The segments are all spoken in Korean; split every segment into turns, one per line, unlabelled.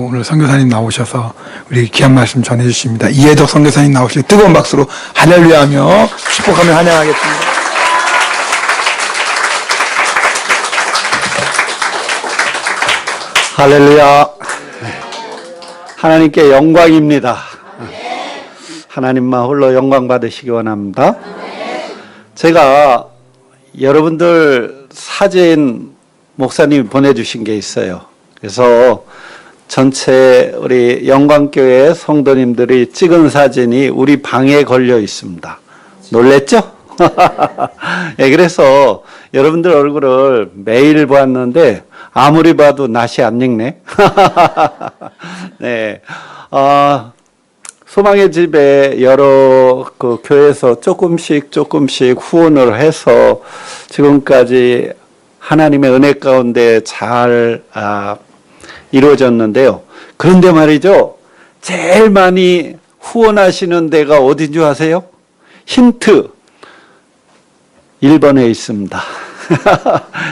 오늘 선교사님 나오셔서 우리 귀한 말씀 전해주십니다. 이해덕 선교사님 나오시고 뜨거운 박수로 할렐루야 하며 축복하며 환영하겠습니다.
할렐루야. 하나님께 영광입니다. 하나님만 홀로 영광 받으시기 원합니다. 제가 여러분들 사진 목사님이 보내주신 게 있어요. 그래서 전체 우리 영광교회 성도님들이 찍은 사진이 우리 방에 걸려 있습니다. 놀랬죠? 네, 그래서 여러분들 얼굴을 매일 보았는데 아무리 봐도 낯이 안 익네. 네, 소망의 집에 여러 그 교회에서 조금씩 후원을 해서 지금까지 하나님의 은혜 가운데 잘 이루어졌는데요. 그런데 말이죠, 제일 많이 후원하시는 데가 어딘 줄 아세요? 힌트 1번에 있습니다.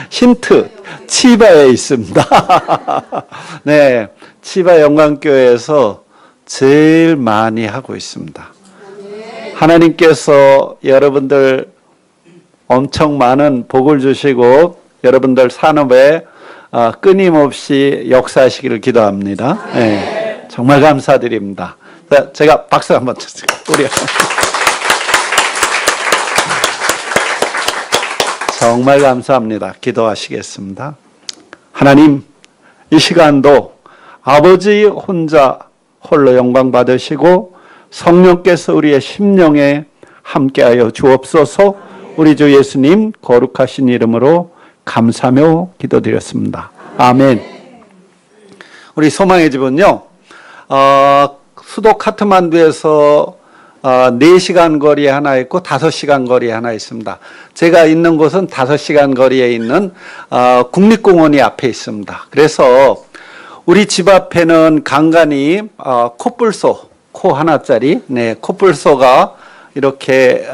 힌트 치바에 있습니다. 네, 치바 영광교회에서 제일 많이 하고 있습니다. 하나님께서 여러분들 엄청 많은 복을 주시고 여러분들 산업에 끊임없이 역사하시기를 기도합니다. 네, 정말 감사드립니다. 제가 박수 한번 주세요. 우리 정말 감사합니다. 기도하시겠습니다. 하나님, 이 시간도 아버지 혼자 홀로 영광 받으시고 성령께서 우리의 심령에 함께하여 주옵소서. 우리 주 예수님 거룩하신 이름으로 감사하며 기도드렸습니다. 아멘. 우리 소망의 집은요, 수도 카트만두에서 4시간 거리에 하나 있고 5시간 거리에 하나 있습니다. 제가 있는 곳은 5시간 거리에 있는 국립공원이 앞에 있습니다. 그래서 우리 집 앞에는 간간히 코뿔소, 코 하나짜리, 네, 코뿔소가 이렇게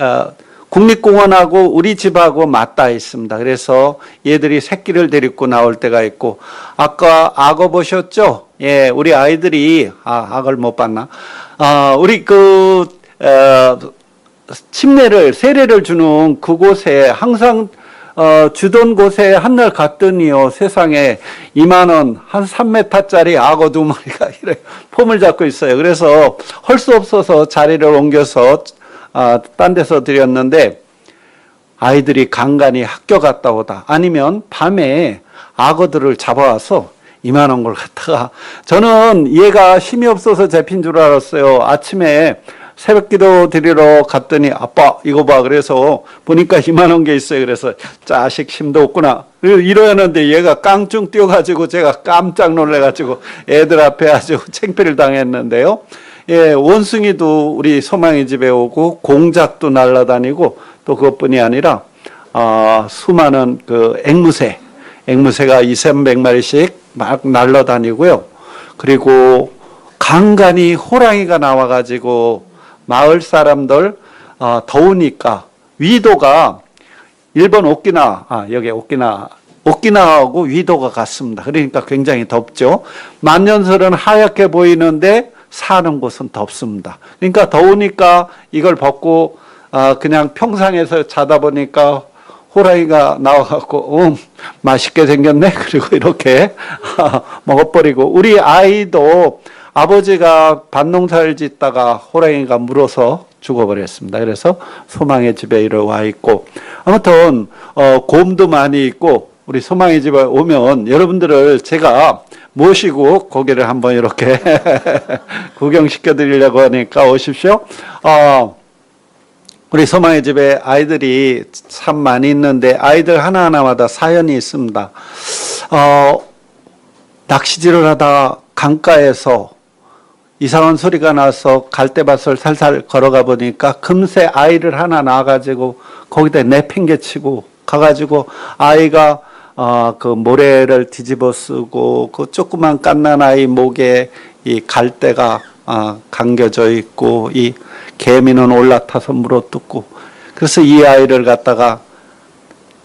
국립공원하고 우리 집하고 맞닿아 있습니다. 그래서 얘들이 새끼를 데리고 나올 때가 있고, 아까 악어 보셨죠? 예, 우리 아이들이 악어를 못 봤나? 우리 침례를, 세례를 주는 그곳에 항상 주던 곳에 한날 갔더니요, 세상에 이만한 한 3m짜리 악어 2마리가 이렇게 폼을 잡고 있어요. 그래서 할 수 없어서 자리를 옮겨서 딴 데서 드렸는데, 아이들이 간간히 학교 갔다 오다 아니면 밤에 악어들을 잡아와서 이만한 걸 갖다가, 저는 얘가 힘이 없어서 잡힌 줄 알았어요. 아침에 새벽기도 드리러 갔더니 아빠 이거 봐, 그래서 보니까 이만한 게 있어요. 그래서 자식 힘도 없구나 이러는데 얘가 깡충 뛰어가지고 제가 깜짝 놀래가지고 애들 앞에 아주 창피를 당했는데요. 예, 원숭이도 우리 소망의 집에 오고 공작도 날아다니고, 또 그것뿐이 아니라 수많은 그 앵무새가 200~300마리씩 막 날아다니고요. 그리고 간간히 호랑이가 나와가지고 마을 사람들 더우니까 위도가 일본 여기 오키나와하고 위도가 같습니다. 그러니까 굉장히 덥죠. 만년설은 하얗게 보이는데 사는 곳은 덥습니다. 그러니까 더우니까 이걸 벗고 그냥 평상에서 자다 보니까 호랑이가 나와갖고 맛있게 생겼네. 그리고 이렇게 먹어버리고, 우리 아이도 아버지가 밭농사를 짓다가 호랑이가 물어서 죽어버렸습니다. 그래서 소망의 집에 이러 와 있고, 아무튼 곰도 많이 있고, 우리 소망의 집에 오면 여러분들을 제가 모시고 고개를 한번 이렇게 구경시켜 드리려고 하니까 오십시오. 우리 소망의 집에 아이들이 참 많이 있는데, 아이들 하나하나마다 사연이 있습니다. 낚시질을 하다 강가에서 이상한 소리가 나서 갈대밭을 살살 걸어가 보니까 금세 아이를 하나 낳아가지고 거기다 내팽개치고 가가지고, 아이가 그 모래를 뒤집어 쓰고 그 조그만 갓난아이 목에 이 갈대가 감겨져 있고, 이 개미는 올라타서 물어뜯고, 그래서 이 아이를 갖다가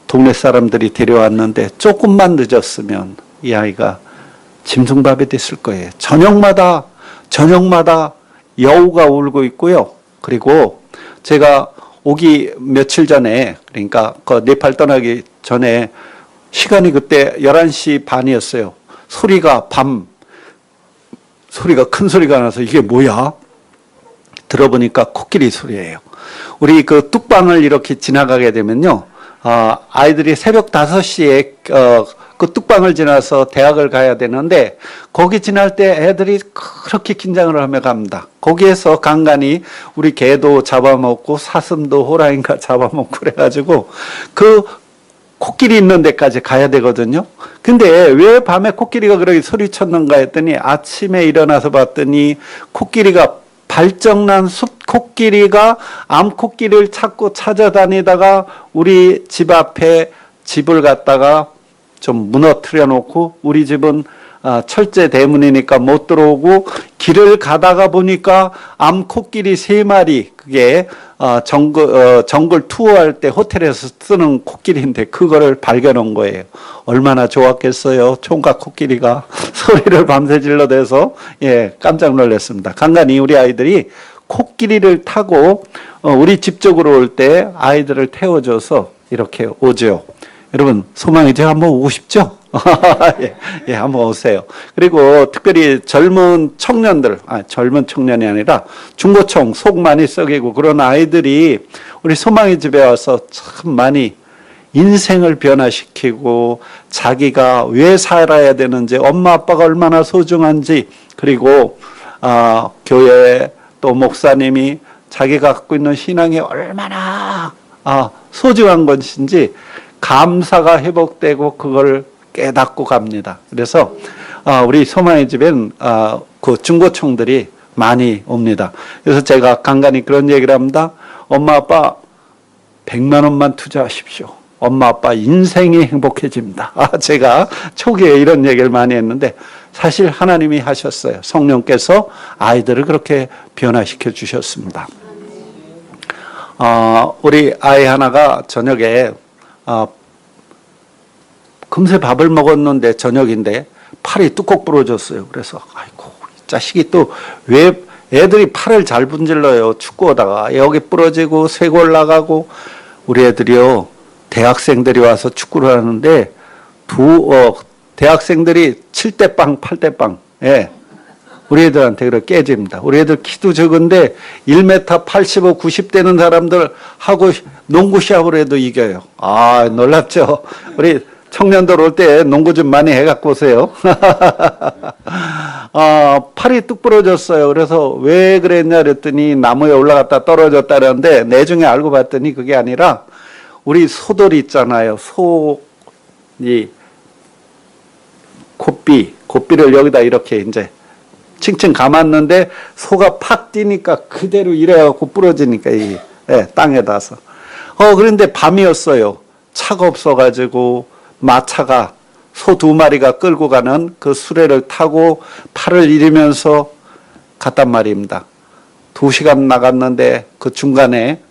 동네 사람들이 데려왔는데 조금만 늦었으면 이 아이가 짐승밥이 됐을 거예요. 저녁마다 여우가 울고 있고요. 그리고 제가 오기 며칠 전에, 그러니까 그 네팔 떠나기 전에 시간이 그때 11시 반이었어요. 소리가 큰 소리가 나서 이게 뭐야? 들어보니까 코끼리 소리예요. 우리 그 뚝방을 이렇게 지나가게 되면요. 아이들이 새벽 5시에 그 뚝방을 지나서 대학을 가야 되는데 거기 지날 때 애들이 그렇게 긴장을 하며 갑니다. 거기에서 간간히 우리 개도 잡아먹고 사슴도 호랑이가 잡아먹고 그래가지고 그 코끼리 있는 데까지 가야 되거든요. 근데 왜 밤에 코끼리가 그렇게 소리쳤는가 했더니 아침에 일어나서 봤더니 코끼리가 발정난 숲 코끼리가 암코끼리를 찾고 찾아다니다가 우리 집 앞에 집을 갖다가 좀 무너뜨려 놓고 우리 집은 철제 대문이니까 못 들어오고 길을 가다가 보니까 암코끼리 3마리 그게 정글 투어할 때 호텔에서 쓰는 코끼리인데 그거를 발견한 거예요. 얼마나 좋았겠어요. 총각 코끼리가 소리를 밤새 질러대서 깜짝 놀랐습니다. 간간히 우리 아이들이 코끼리를 타고 우리 집 쪽으로 올 때 아이들을 태워줘서 이렇게 오죠. 여러분 소망이 제가 한번 오고 싶죠? 한번 오세요. 그리고 특별히 젊은 청년들, 젊은 청년이 아니라 중고총 속 많이 썩이고 그런 아이들이 우리 소망의 집에 와서 참 많이 인생을 변화시키고 자기가 왜 살아야 되는지 엄마 아빠가 얼마나 소중한지 그리고 교회 또 목사님이 자기가 갖고 있는 신앙이 얼마나 소중한 것인지 감사가 회복되고 그걸 깨닫고 갑니다. 그래서 우리 소망의 집엔 그 중고총들이 많이 옵니다. 그래서 제가 간간히 그런 얘기를 합니다. 엄마 아빠 100만 원만 투자하십시오. 엄마 아빠 인생이 행복해집니다. 제가 초기에 이런 얘기를 많이 했는데 사실 하나님이 하셨어요. 성령께서 아이들을 그렇게 변화시켜 주셨습니다. 우리 아이 하나가 저녁에 금세 밥을 먹었는데 저녁인데 팔이 뚝뚝 부러졌어요. 그래서 아이고 이 자식이 또 왜 애들이 팔을 잘 분질러요. 축구하다가 여기 부러지고 쇄골 나가고 우리 애들이요 대학생들이 와서 축구를 하는데 대학생들이 7대빵 8대빵 우리 애들한테 그렇게 깨집니다. 우리 애들 키도 적은데 1m 85, 90 되는 사람들 하고 농구 시합을 해도 이겨요. 놀랍죠? 우리 청년들 올 때 농구 좀 많이 해갖고 오세요. 팔이 뚝 부러졌어요. 그래서 왜 그랬냐 그랬더니 나무에 올라갔다 떨어졌다는데 나중에 알고 봤더니 그게 아니라 우리 소들 있잖아요. 이 고삐를 여기다 이렇게 이제 칭칭 감았는데 소가 팍 뛰니까 그대로 이래갖고 부러지니까 땅에 닿아서. 그런데 밤이었어요. 차가 없어가지고 마차가 소 2마리가 끌고 가는 그 수레를 타고 팔을 잃으면서 갔단 말입니다. 2시간 나갔는데 그 중간에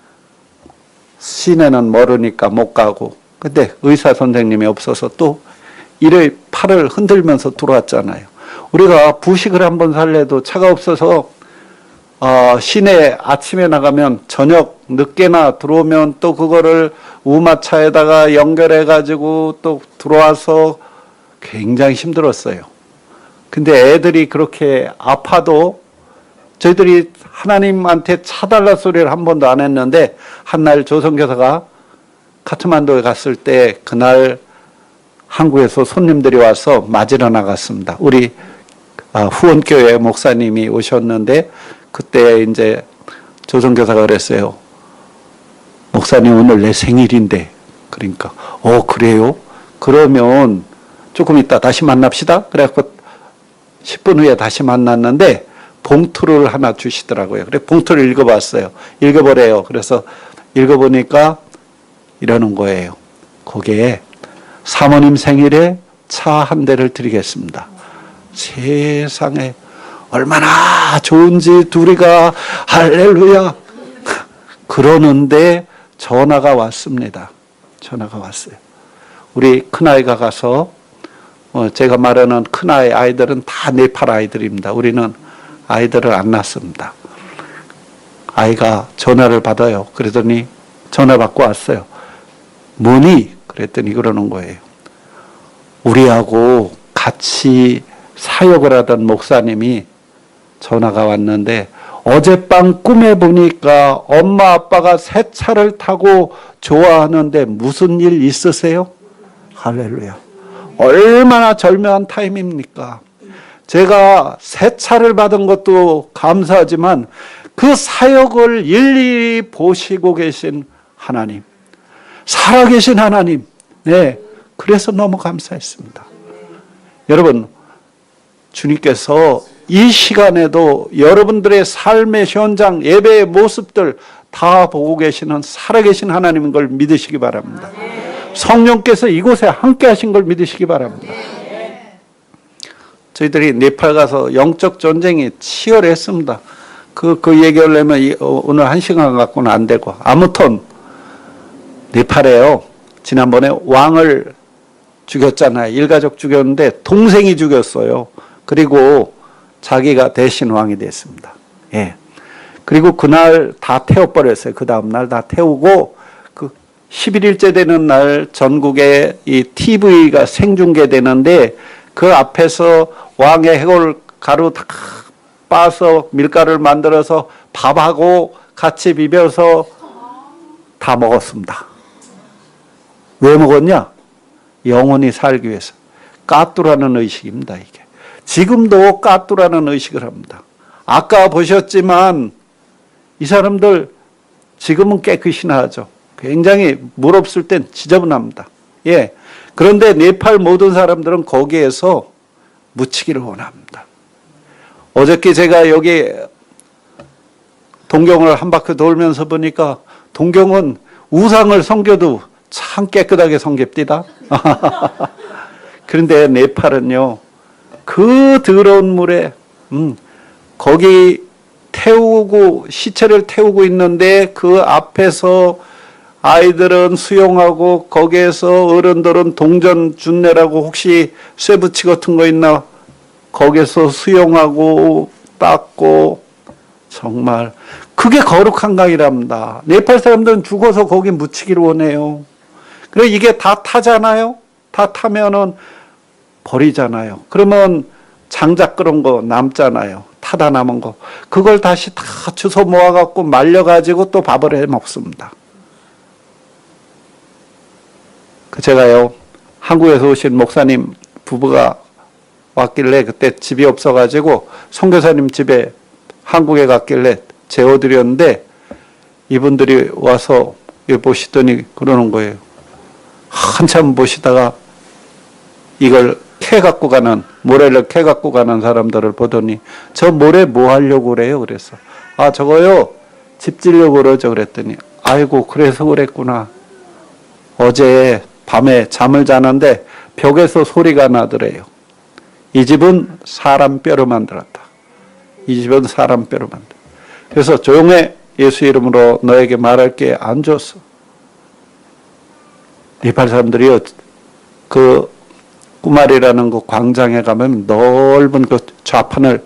시내는 멀으니까 못 가고 근데 의사 선생님이 없어서 또 팔을 흔들면서 들어왔잖아요. 우리가 부식을 한번 살래도 차가 없어서 시내 아침에 나가면 저녁 늦게나 들어오면 또 그거를 우마차에다가 연결해 가지고 또 들어와서 굉장히 힘들었어요. 근데 애들이 그렇게 아파도 저희들이 하나님한테 차달라 소리를 한 번도 안 했는데 한날 조선교사가 카트만두에 갔을 때 그날 한국에서 손님들이 와서 맞으러 나갔습니다. 우리 후원교회 목사님이 오셨는데 그때 이제 조선교사가 그랬어요. 목사님 오늘 내 생일인데 그러니까 그래요? 그러면 조금 이따 다시 만납시다. 그래갖고 10분 후에 다시 만났는데 봉투를 하나 주시더라고요. 그래 봉투를 읽어봤어요. 읽어보래요. 그래서 읽어보니까 이러는 거예요. 거기에 사모님 생일에 차 한 대를 드리겠습니다. 세상에 얼마나 좋은지 둘이가 할렐루야 그러는데 전화가 왔습니다. 전화가 왔어요. 우리 큰아이가 가서 제가 말하는 큰 아이들은 다 네팔 아이들입니다. 우리는 아이들을 안 낳습니다. 아이가 전화를 받아요. 그러더니 전화 받고 왔어요. 뭐니? 그랬더니 그러는 거예요. 우리하고 같이 사역을 하던 목사님이 전화가 왔는데 어젯밤 꿈에 보니까 엄마 아빠가 새 차를 타고 좋아하는데 무슨 일 있으세요? 할렐루야. 얼마나 절묘한 타임입니까? 제가 새 차를 받은 것도 감사하지만 그 사역을 일일이 보시고 계신 하나님, 살아계신 하나님, 네, 그래서 너무 감사했습니다. 여러분, 주님께서 이 시간에도 여러분들의 삶의 현장, 예배의 모습들 다 보고 계시는 살아계신 하나님인 걸 믿으시기 바랍니다. 성령께서 이곳에 함께 하신 걸 믿으시기 바랍니다. 저희들이 네팔 가서 영적 전쟁이 치열했습니다. 그 얘기하려면 오늘 1시간 갖고는 안 되고. 아무튼, 네팔에요. 지난번에 왕을 죽였잖아요. 일가족 죽였는데 동생이 죽였어요. 그리고 자기가 대신 왕이 됐습니다. 예. 그리고 그날 다 태워버렸어요. 그 다음날 다 태우고, 11일째 되는 날 전국에 이 TV가 생중계되는데 그 앞에서 왕의 해골 가루 다 빻아서 밀가루를 만들어서 밥하고 같이 비벼서 다 먹었습니다. 왜 먹었냐? 영원히 살기 위해서. 까뚜라는 의식입니다, 이게. 지금도 까뚜라는 의식을 합니다. 아까 보셨지만 이 사람들 지금은 깨끗이 나죠. 굉장히 물 없을 땐 지저분합니다. 예. 그런데 네팔 모든 사람들은 거기에서 묻히기를 원합니다. 어저께 제가 여기 동경을 한 바퀴 돌면서 보니까 동경은 우상을 섬겨도 참 깨끗하게 섬깁니다. 그런데 네팔은요, 그 더러운 물에, 거기 태우고, 시체를 태우고 있는데 그 앞에서 아이들은 수영하고 거기에서 어른들은 동전 준내라고 혹시 쇠붙이 같은 거 있나 거기서 수영하고 닦고 정말 그게 거룩한 강이랍니다. 네팔 사람들은 죽어서 거기 묻히기를 원해요. 그래 이게 다 타잖아요. 다 타면은 버리잖아요. 그러면 장작 그런 거 남잖아요. 타다 남은 거 그걸 다시 다 주워 모아갖고 말려가지고 또 밥을 해 먹습니다. 제가요, 한국에서 오신 목사님 부부가 왔길래 그때 집이 없어가지고 선교사님 집에 한국에 갔길래 재워드렸는데 이분들이 와서 보시더니 그러는 거예요. 한참 보시다가 이걸 캐 갖고 가는, 모래를 캐 갖고 가는 사람들을 보더니 저 모래 뭐 하려고 그래요? 그래서 아, 저거요, 집 지려고 그러죠. 그랬더니 아이고, 그래서 그랬구나. 어제 밤에 잠을 자는데 벽에서 소리가 나더래요. 이 집은 사람 뼈로 만들었다. 이 집은 사람 뼈로 만들었다. 그래서 조용해, 예수 이름으로 너에게 말할 게 안 줬어. 네팔 사람들이요, 그 꾸마리라는 그 광장에 가면 넓은 그 좌판을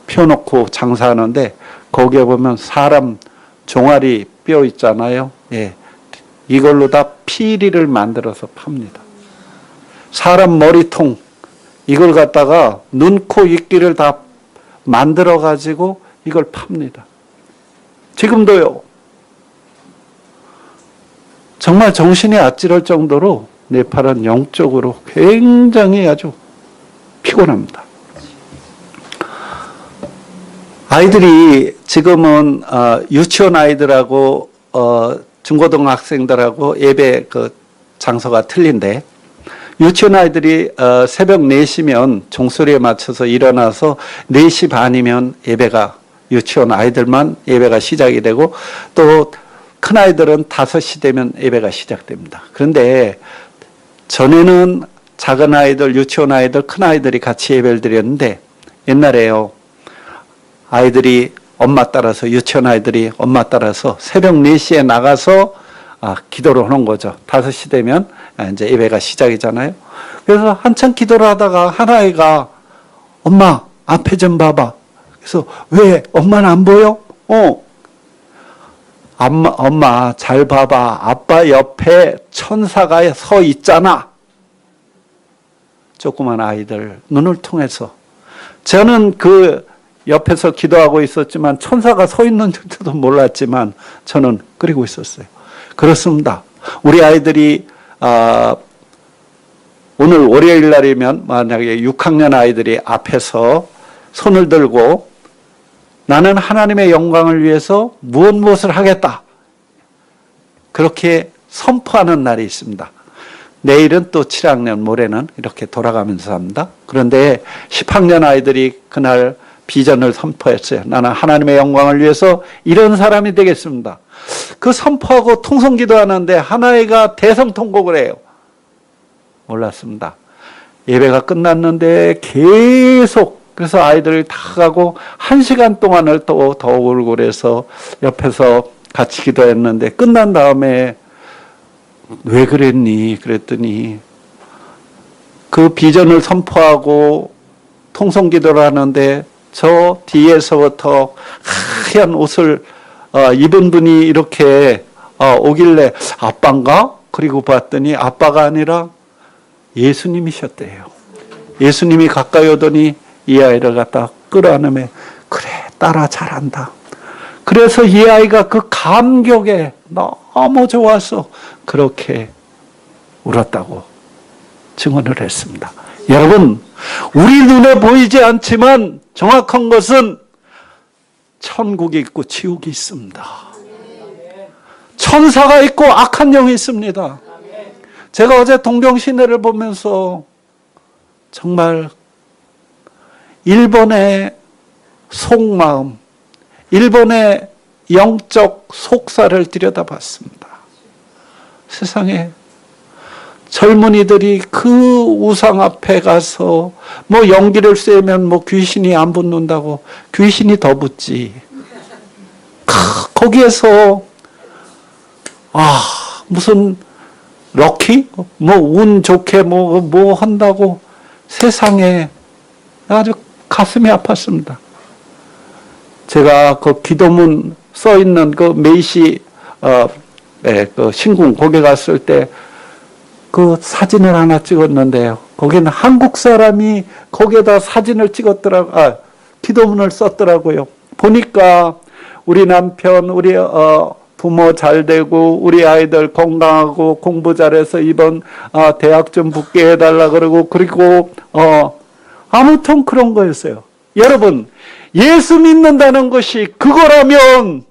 펴놓고 장사하는데 거기에 보면 사람 종아리 뼈 있잖아요. 예. 이걸로 다 피리를 만들어서 팝니다. 사람 머리통 이걸 갖다가 눈, 코, 입귀를 다 만들어 가지고 이걸 팝니다. 지금도요. 정말 정신이 아찔할 정도로 네팔은 영적으로 굉장히 아주 피곤합니다. 아이들이 지금은 유치원 아이들하고 중고등학생들하고 예배 그 장소가 틀린데 유치원 아이들이 새벽 4시면 종소리에 맞춰서 일어나서 4시 반이면 예배가 유치원 아이들만 예배가 시작이 되고 또 큰 아이들은 5시 되면 예배가 시작됩니다. 그런데 전에는 작은 아이들, 유치원 아이들, 큰 아이들이 같이 예배를 드렸는데 옛날에요. 아이들이 엄마 따라서 유치원 아이들이 엄마 따라서 새벽 4시에 나가서 기도를 하는 거죠. 5시 되면 이제 예배가 시작이잖아요. 그래서 한참 기도를 하다가 한 아이가 엄마 앞에 좀 봐봐. 그래서 왜? 엄마는 안 보여? 엄마 잘 봐봐. 아빠 옆에 천사가 서 있잖아. 조그만 아이들 눈을 통해서. 저는 그 옆에서 기도하고 있었지만 천사가 서 있는 줄도 몰랐지만 저는 그리고 있었어요. 그렇습니다. 우리 아이들이 오늘 월요일 날이면 만약에 6학년 아이들이 앞에서 손을 들고 나는 하나님의 영광을 위해서 무엇을 하겠다. 그렇게 선포하는 날이 있습니다. 내일은 또 7학년, 모레는 이렇게 돌아가면서 합니다. 그런데 10학년 아이들이 그날 비전을 선포했어요. 나는 하나님의 영광을 위해서 이런 사람이 되겠습니다. 그 선포하고 통성기도 하는데 하나이가 대성통곡을 해요. 몰랐습니다. 예배가 끝났는데 계속 그래서 아이들을 다 가고 1시간 동안을 또 더 울고래서 옆에서 같이 기도했는데 끝난 다음에 왜 그랬니? 그랬더니 그 비전을 선포하고 통성기도를 하는데 저 뒤에서부터 하얀 옷을 입은 분이 이렇게 오길래 아빠인가? 그리고 봤더니 아빠가 아니라 예수님이셨대요. 예수님이 가까이 오더니 이 아이를 갖다 끌어안으며 그래 딸아 잘한다. 그래서 이 아이가 그 감격에 너무 좋아서 그렇게 울었다고 증언을 했습니다. 여러분 우리 눈에 보이지 않지만 정확한 것은 천국이 있고 지옥이 있습니다. 천사가 있고 악한 영이 있습니다. 제가 어제 동경시내를 보면서 정말 일본의 속마음, 일본의 영적 속사를 들여다봤습니다. 세상에 젊은이들이 그 우상 앞에 가서 뭐 연기를 쐬면 뭐 귀신이 안 붙는다고 귀신이 더 붙지. 거기에서 무슨 럭키? 뭐 운 좋게 뭐 한다고 세상에 아주 가슴이 아팠습니다. 제가 그 기도문 써 있는 그 메이시 그 신궁 거기 갔을 때 그 사진을 하나 찍었는데요. 거기는 한국 사람이 거기에다 사진을 기도문을 썼더라고요. 보니까 우리 남편, 우리 부모 잘 되고 우리 아이들 건강하고 공부 잘해서 이번 대학 좀 붙게 해달라 그러고 그리고 아무튼 그런 거였어요. 여러분 예수 믿는다는 것이 그거라면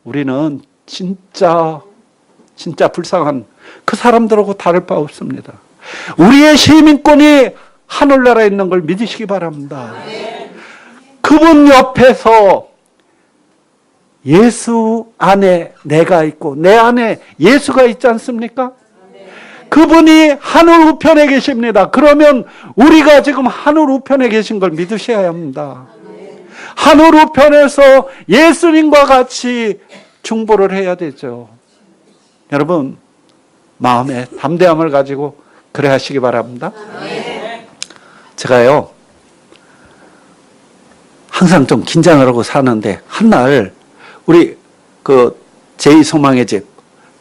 우리는 진짜 불쌍한 그 사람들하고 다를 바 없습니다. 우리의 시민권이 하늘나라에 있는 걸 믿으시기 바랍니다. 그분 옆에서 예수 안에 내가 있고 내 안에 예수가 있지 않습니까? 그분이 하늘 우편에 계십니다. 그러면 우리가 지금 하늘 우편에 계신 걸 믿으셔야 합니다. 하늘 우편에서 예수님과 같이 중보를 해야 되죠. 여러분 마음에 담대함을 가지고 그래 하시기 바랍니다. 제가요 항상 좀 긴장을 하고 사는데 한날 우리 그 제2소망의 집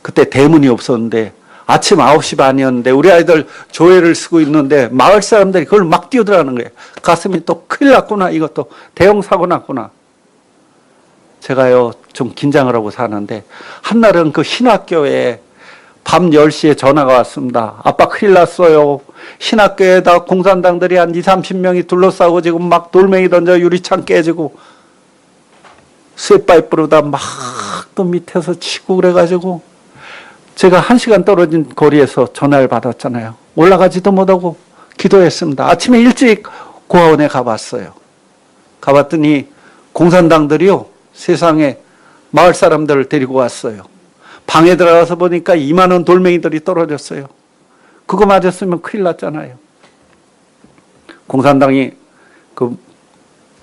그때 대문이 없었는데 아침 9시 반이었는데 우리 아이들 조회를 쓰고 있는데 마을 사람들이 그걸 막 뛰어들어가는 거예요. 가슴이 또 큰일 났구나. 이것도 대형 사고 났구나. 제가요 좀 긴장을 하고 사는데 한날은 그 신학교에 밤 10시에 전화가 왔습니다. 아빠 큰일 났어요. 신학교에다 공산당들이 한 20, 30명이 둘러싸고 지금 막 돌멩이 던져 유리창 깨지고 쇠파이프로다 막 또 밑에서 치고 그래가지고 제가 1시간 떨어진 거리에서 전화를 받았잖아요. 올라가지도 못하고 기도했습니다. 아침에 일찍 고아원에 가봤어요. 가봤더니 공산당들이요 세상에 마을 사람들을 데리고 왔어요. 방에 들어가서 보니까 2만 원 돌멩이들이 떨어졌어요. 그거 맞았으면 큰일 났잖아요. 공산당이 그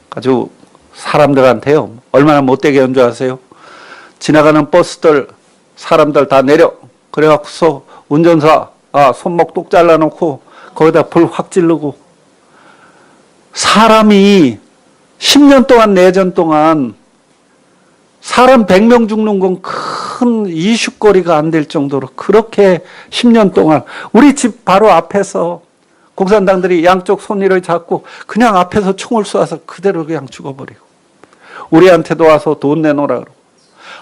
아주 사람들한테요 얼마나 못되게 한 줄 아세요? 지나가는 버스들 사람들 다 내려. 그래갖고서 운전사 손목 똑 잘라놓고 거기다 불 확 지르고 사람이 10년 동안 내전 동안 사람 100명 죽는 건 큰 이슈거리가 안 될 정도로 그렇게 10년 동안 우리 집 바로 앞에서 공산당들이 양쪽 손이를 잡고 그냥 앞에서 총을 쏘아서 그대로 그냥 죽어버리고 우리한테도 와서 돈 내놓으라 그러고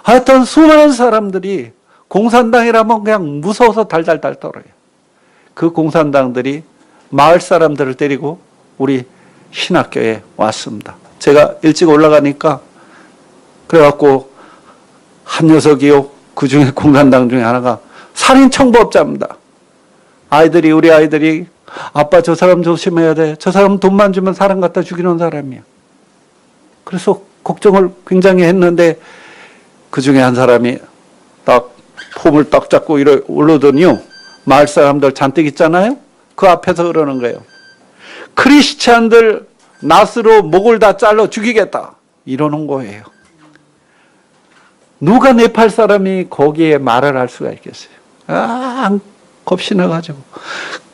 하여튼 수많은 사람들이 공산당이라면 그냥 무서워서 달달달 떨어요. 그 공산당들이 마을 사람들을 데리고 우리 신학교에 왔습니다. 제가 일찍 올라가니까 그래갖고 한 녀석이요. 그 중에 공산당 중에 하나가 살인 청부업자입니다. 우리 아이들이 아빠 저 사람 조심해야 돼. 저 사람 돈만 주면 사람 갖다 죽이는 사람이야. 그래서 걱정을 굉장히 했는데 그 중에 한 사람이 딱 폼을 딱 잡고 올르더니요. 마을 사람들 잔뜩 있잖아요. 그 앞에서 그러는 거예요. 크리스찬들 낫으로 목을 다 잘라 죽이겠다. 이러는 거예요. 누가 네팔 사람이 거기에 말을 할 수가 있겠어요. 겁이 나가지고.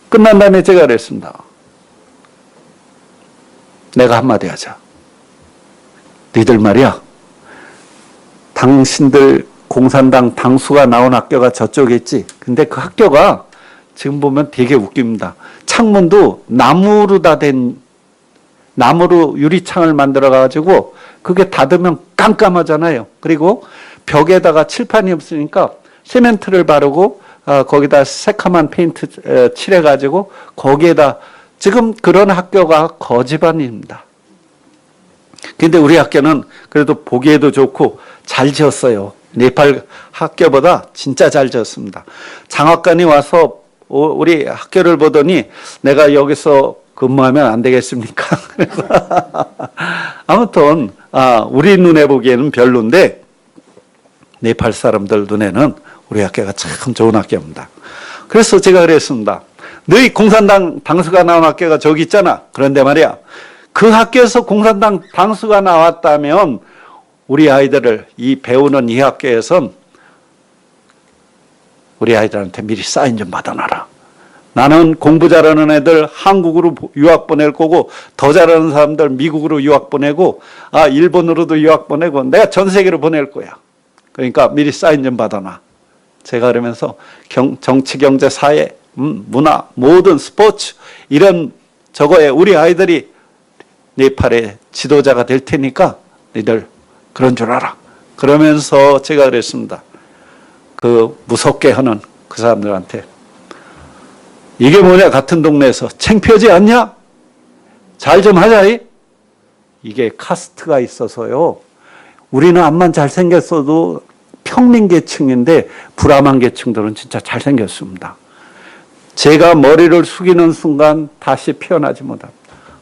끝난 다음에 제가 그랬습니다. 내가 한마디 하자. 니들 말이야. 당신들 공산당 당수가 나온 학교가 저쪽에 있지. 근데 그 학교가 지금 보면 되게 웃깁니다. 창문도 나무로 유리창을 만들어가지고 그게 닫으면 깜깜하잖아요. 그리고 벽에다가 칠판이 없으니까 세멘트를 바르고 거기다 새카만 페인트 칠해가지고 거기에다 지금 그런 학교가 거지반입니다. 근데 우리 학교는 그래도 보기에도 좋고 잘 지었어요. 네팔 학교보다 진짜 잘 지었습니다. 장학관이 와서 우리 학교를 보더니 내가 여기서 근무하면 안 되겠습니까? 아무튼 우리 눈에 보기에는 별론데 네팔 사람들 눈에는 우리 학교가 참 좋은 학교입니다. 그래서 제가 그랬습니다. 너희 공산당 당수가 나온 학교가 저기 있잖아. 그런데 말이야. 그 학교에서 공산당 당수가 나왔다면 우리 아이들을 배우는 이 학교에선 우리 아이들한테 미리 사인 좀 받아놔라. 나는 공부 잘하는 애들 한국으로 유학 보낼 거고 더 잘하는 사람들 미국으로 유학 보내고 일본으로도 유학 보내고 내가 전 세계로 보낼 거야. 그러니까 미리 사인 좀 받아놔. 제가 그러면서 정치, 경제, 사회, 문화, 모든 스포츠 이런 저거에 우리 아이들이 네팔의 지도자가 될 테니까 너희들 그런 줄 알아. 그러면서 제가 그랬습니다. 그 무섭게 하는 그 사람들한테 이게 뭐냐 같은 동네에서 창피하지 않냐? 잘 좀 하자. 이게 카스트가 있어서요. 우리는 암만 잘생겼어도 평민계층인데 불암한 계층들은 진짜 잘생겼습니다. 제가 머리를 숙이는 순간 다시 피어나지 못합니다.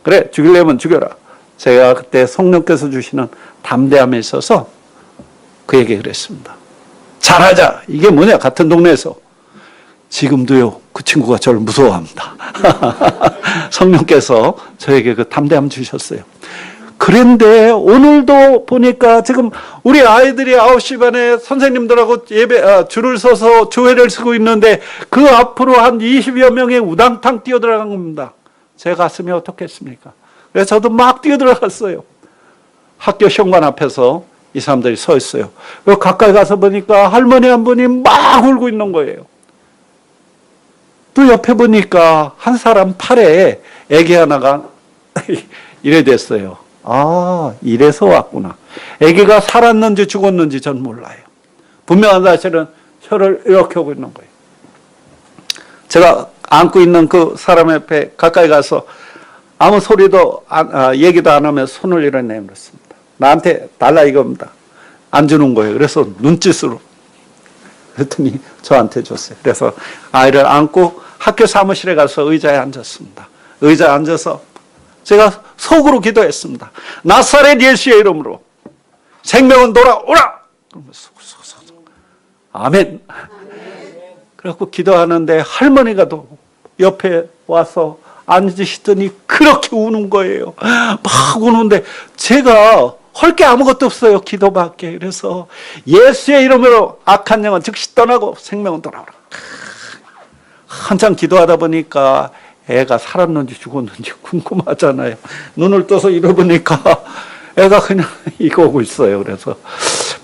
그래 죽이려면 죽여라. 제가 그때 성령께서 주시는 담대함에 있어서 그에게 그랬습니다. 잘하자. 이게 뭐냐 같은 동네에서. 지금도요 그 친구가 저를 무서워합니다. 성령께서 저에게 그 담대함 주셨어요. 그런데 오늘도 보니까 지금 우리 아이들이 9시 반에 선생님들하고 줄을 서서 조회를 쓰고 있는데 그 앞으로 한 20여 명이 우당탕 뛰어들어간 겁니다. 제 가슴이 어떻겠습니까? 그래서 저도 막 뛰어들어갔어요. 학교 현관 앞에서 이 사람들이 서 있어요. 가까이 가서 보니까 할머니 한 분이 막 울고 있는 거예요. 또 옆에 보니까 한 사람 팔에 애기 하나가 이래 됐어요. 이래서 왔구나. 애기가 살았는지 죽었는지 전 몰라요. 분명한 사실은 혀를 이렇게 하고 있는 거예요. 제가 안고 있는 그 사람 옆에 가까이 가서 아무 소리도 얘기도 안 하면 손을 이렇게 내밀었습니다. 나한테 달라 이겁니다. 안 주는 거예요. 그래서 눈짓으로. 그랬더니 저한테 줬어요. 그래서 아이를 안고 학교 사무실에 가서 의자에 앉았습니다. 의자에 앉아서 제가 속으로 기도했습니다. 나사렛 예수의 이름으로 생명은 돌아오라. 아멘. 그래갖고 기도하는데 할머니가 또 옆에 와서 앉으시더니 그렇게 우는 거예요. 막 우는데 제가 할 게 아무것도 없어요. 기도밖에. 그래서 예수의 이름으로 악한 영은 즉시 떠나고 생명은 돌아오라. 한참 기도하다 보니까 애가 살았는지 죽었는지 궁금하잖아요. 눈을 떠서 잃어보니까 애가 그냥 이거 오고 있어요. 그래서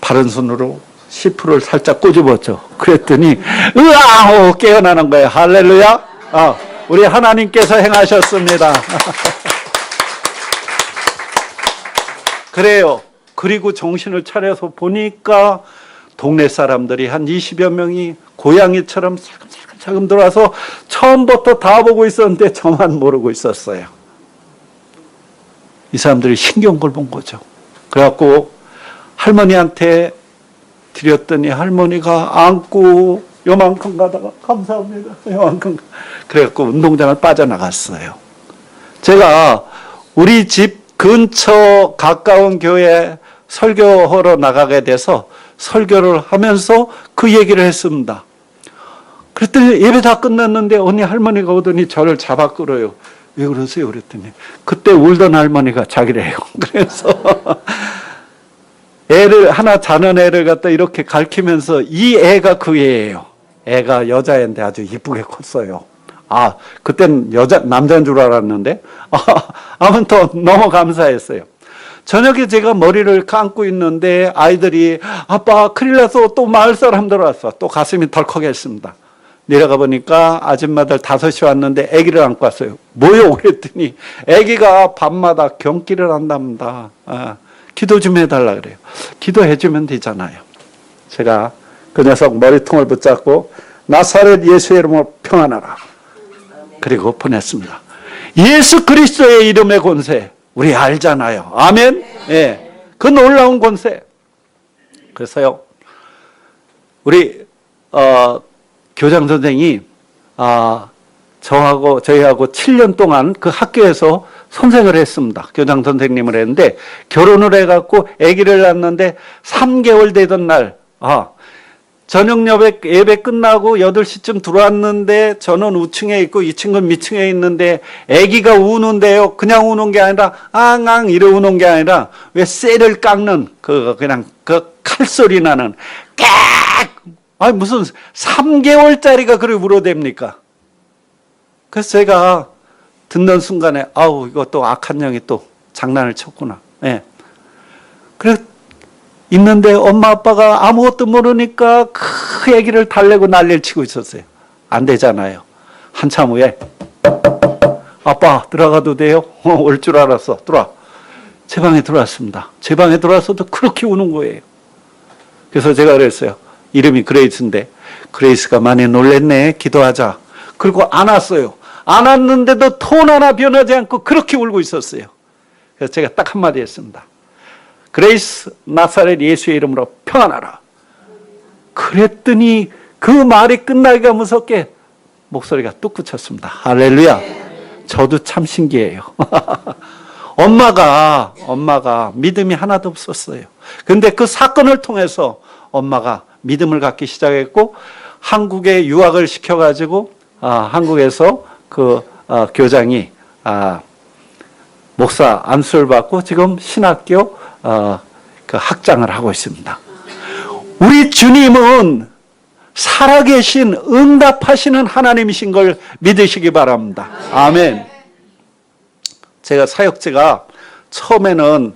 바른 손으로 시프를 살짝 꼬집었죠. 그랬더니 으아! 깨어나는 거예요. 할렐루야. 우리 하나님께서 행하셨습니다. 그래요. 그리고 정신을 차려서 보니까 동네 사람들이 한 20여 명이 고양이처럼 살금살금 들어와서 처음부터 다 보고 있었는데 저만 모르고 있었어요. 이 사람들이 신경을 본 거죠. 그래갖고 할머니한테 드렸더니 할머니가 안고 요만큼 가다가 감사합니다. 요만큼. 그래갖고 운동장을 빠져나갔어요. 제가 우리 집 근처 가까운 교회 설교하러 나가게 돼서 설교를 하면서 그 얘기를 했습니다. 그랬더니 예배 다 끝났는데 언니 할머니가 오더니 저를 잡아 끌어요. 왜 그러세요? 그랬더니 그때 울던 할머니가 자기래요. 그래서 애를 하나 자는 애를 갖다 이렇게 가르치면서 이 애가 그 애예요. 애가 여자애인데 아주 이쁘게 컸어요. 그땐 남자인 줄 알았는데 아무튼 너무 감사했어요. 저녁에 제가 머리를 감고 있는데 아이들이 아빠 큰일 나서 또 마을 사람들 왔어. 또 가슴이 덜컥했습니다. 내려가 보니까 아줌마들 5시 왔는데 아기를 안고 왔어요. 뭐요? 그랬더니 아기가 밤마다 경기를 한답니다. 기도 좀 해달라 그래요. 기도해 주면 되잖아요. 제가 그 녀석 머리통을 붙잡고 나사렛 예수의 이름으로 평안하라. 그리고 보냈습니다. 예수 그리스도의 이름의 권세 우리 알잖아요. 아멘. 예, 그 놀라운 권세. 그래서요 우리 교장 선생이 저희하고 7년 동안 그 학교에서 선생을 했습니다. 교장 선생님을 했는데 결혼을 해갖고 아기를 낳았는데 3개월 되던 날 저녁 예배 끝나고 8시쯤 들어왔는데 저는 우층에 있고 이 친구는 밑층에 있는데 아기가 우는데요. 그냥 우는 게 아니라 앙앙 이래 우는 게 아니라 왜 쇠를 깎는 그냥 그 칼소리 나는 깍! 무슨 3개월짜리가 그렇게 울어댑니까? 그래서 제가 듣는 순간에 이거 또 악한 영이 또 장난을 쳤구나. 예. 그래 있는데 엄마 아빠가 아무것도 모르니까 그 얘기를 달래고 난리를 치고 있었어요. 안 되잖아요. 한참 후에 아빠 들어가도 돼요? 올 줄 알았어. 들어와. 제 방에 들어왔습니다. 제 방에 들어와서도 그렇게 우는 거예요. 그래서 제가 그랬어요. 이름이 그레이스인데 그레이스가 많이 놀랬네. 기도하자. 그리고 안았어요. 안았는데도 톤 하나 변하지 않고 그렇게 울고 있었어요. 그래서 제가 딱 한마디 했습니다. 그레이스 나사렛 예수의 이름으로 평안하라. 그랬더니 그 말이 끝나기가 무섭게 목소리가 뚝 그쳤습니다. 할렐루야. 저도 참 신기해요. 엄마가 믿음이 하나도 없었어요. 그런데 그 사건을 통해서 엄마가 믿음을 갖기 시작했고 한국에 유학을 시켜가지고 한국에서 그 교장이 목사 안수를 받고 지금 신학교 그 학장을 하고 있습니다. 우리 주님은 살아계신 응답하시는 하나님이신 걸 믿으시기 바랍니다. 아멘. 제가 사역지가 처음에는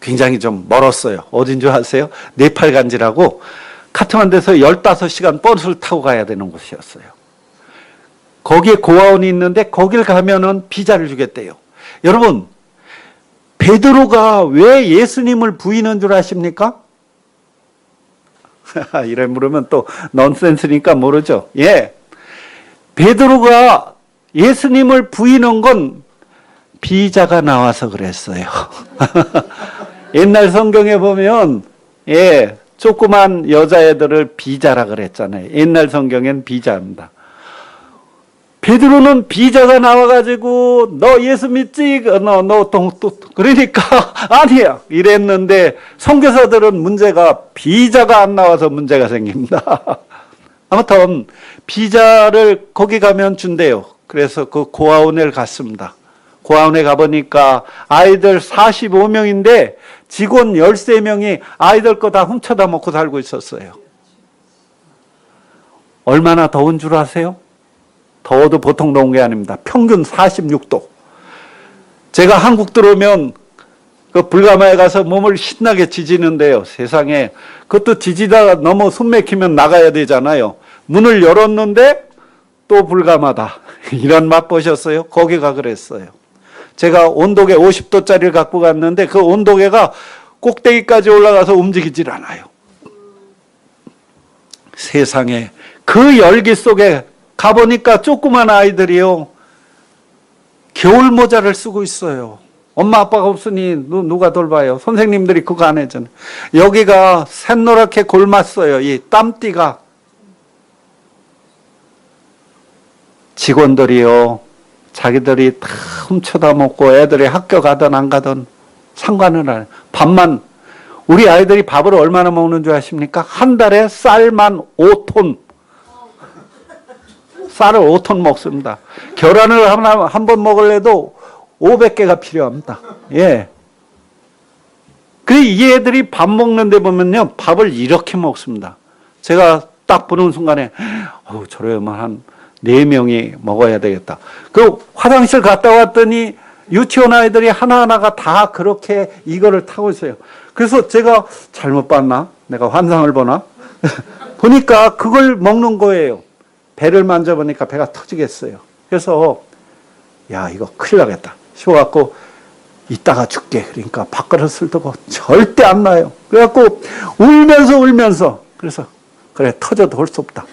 굉장히 좀 멀었어요. 어딘 줄 아세요? 네팔간지라고 카트만두에서 15시간 버스를 타고 가야 되는 곳이었어요. 거기에 고아원이 있는데 거길 가면은 비자를 주겠대요. 여러분, 베드로가 왜 예수님을 부인한 줄 아십니까? 이래 물으면 또 넌센스니까 모르죠. 예. 베드로가 예수님을 부인한 건 비자가 나와서 그랬어요. 옛날 성경에 보면 조그만 여자애들을 비자라 그랬잖아요. 옛날 성경엔 비자입니다. 베드로는 비자가 나와가지고 너 예수 믿지? 그러니까 아니야 이랬는데 선교사들은 문제가 비자가 안 나와서 문제가 생깁니다. 아무튼 비자를 거기 가면 준대요. 그래서 그 고아원에 갔습니다. 고아원에 가보니까 아이들 45명인데 직원 13명이 아이들 거 다 훔쳐다 먹고 살고 있었어요. 얼마나 더운 줄 아세요? 더워도 보통 더운 게 아닙니다. 평균 46도. 제가 한국 들어오면 그 불가마에 가서 몸을 신나게 지지는데요. 세상에. 그것도 지지다가 너무 숨 막히면 나가야 되잖아요. 문을 열었는데 또 불가마다. 이런 맛 보셨어요? 거기가 그랬어요. 제가 온도계 50도짜리를 갖고 갔는데 그 온도계가 꼭대기까지 올라가서 움직이질 않아요. 세상에. 그 열기 속에 가보니까 조그만 아이들이요. 겨울 모자를 쓰고 있어요. 엄마 아빠가 없으니 누가 돌봐요? 선생님들이 그거 안 해잖아요. 여기가 샛노랗게 골맞어요. 이 땀띠가. 직원들이요. 자기들이 다 훔쳐다 먹고 애들이 학교 가든 안 가든 상관을 안 해요. 밥만. 우리 아이들이 밥을 얼마나 먹는 줄 아십니까? 한 달에 쌀만 5톤. 쌀을 5톤 먹습니다. 계란을 한 번 먹으려도 500개가 필요합니다. 예. 그래, 이 애들이 밥 먹는데 보면요, 밥을 이렇게 먹습니다. 제가 딱 보는 순간에, 저러면 한 4명이 먹어야 되겠다. 그 화장실 갔다 왔더니 유치원 아이들이 하나하나가 다 그렇게 이거를 타고 있어요. 그래서 제가 잘못 봤나? 내가 환상을 보나? 보니까 그걸 먹는 거예요. 배를 만져보니까 배가 터지겠어요. 그래서 야, 이거 큰일 나겠다 싶어갖고 이따가 줄게. 그러니까 밥그릇을 두고 절대 안 놔요. 그래갖고 울면서 그래서 그래, 터져도 올 수 없다.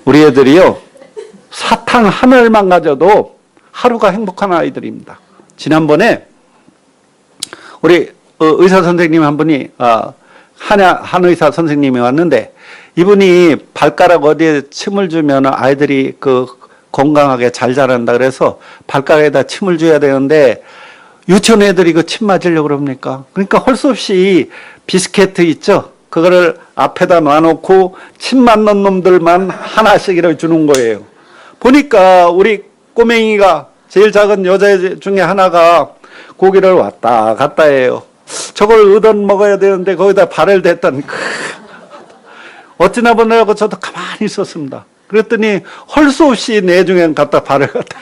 우리 애들이요, 사탕 한 알만 가져도 하루가 행복한 아이들입니다. 지난번에 우리 의사 선생님 한 분이 한 의사 선생님이 왔는데 이분이 발가락 어디에 침을 주면 아이들이 그 건강하게 잘 자란다 그래서 발가락에다 침을 줘야 되는데 유치원 애들이 그 침 맞으려고 그럽니까? 그러니까 할 수 없이 비스켓 있죠? 그거를 앞에다 놔놓고 침 맞는 놈들만 하나씩 이렇게 주는 거예요. 보니까 우리 꼬맹이가 제일 작은 여자 중에 하나가 고기를 왔다 갔다 해요. 저걸 얻어 먹어야 되는데 거기다 발을 댔더니 어찌나 보내라고 저도 가만히 있었습니다. 그랬더니 할 수 없이 내 중엔 갖다 발을 갖다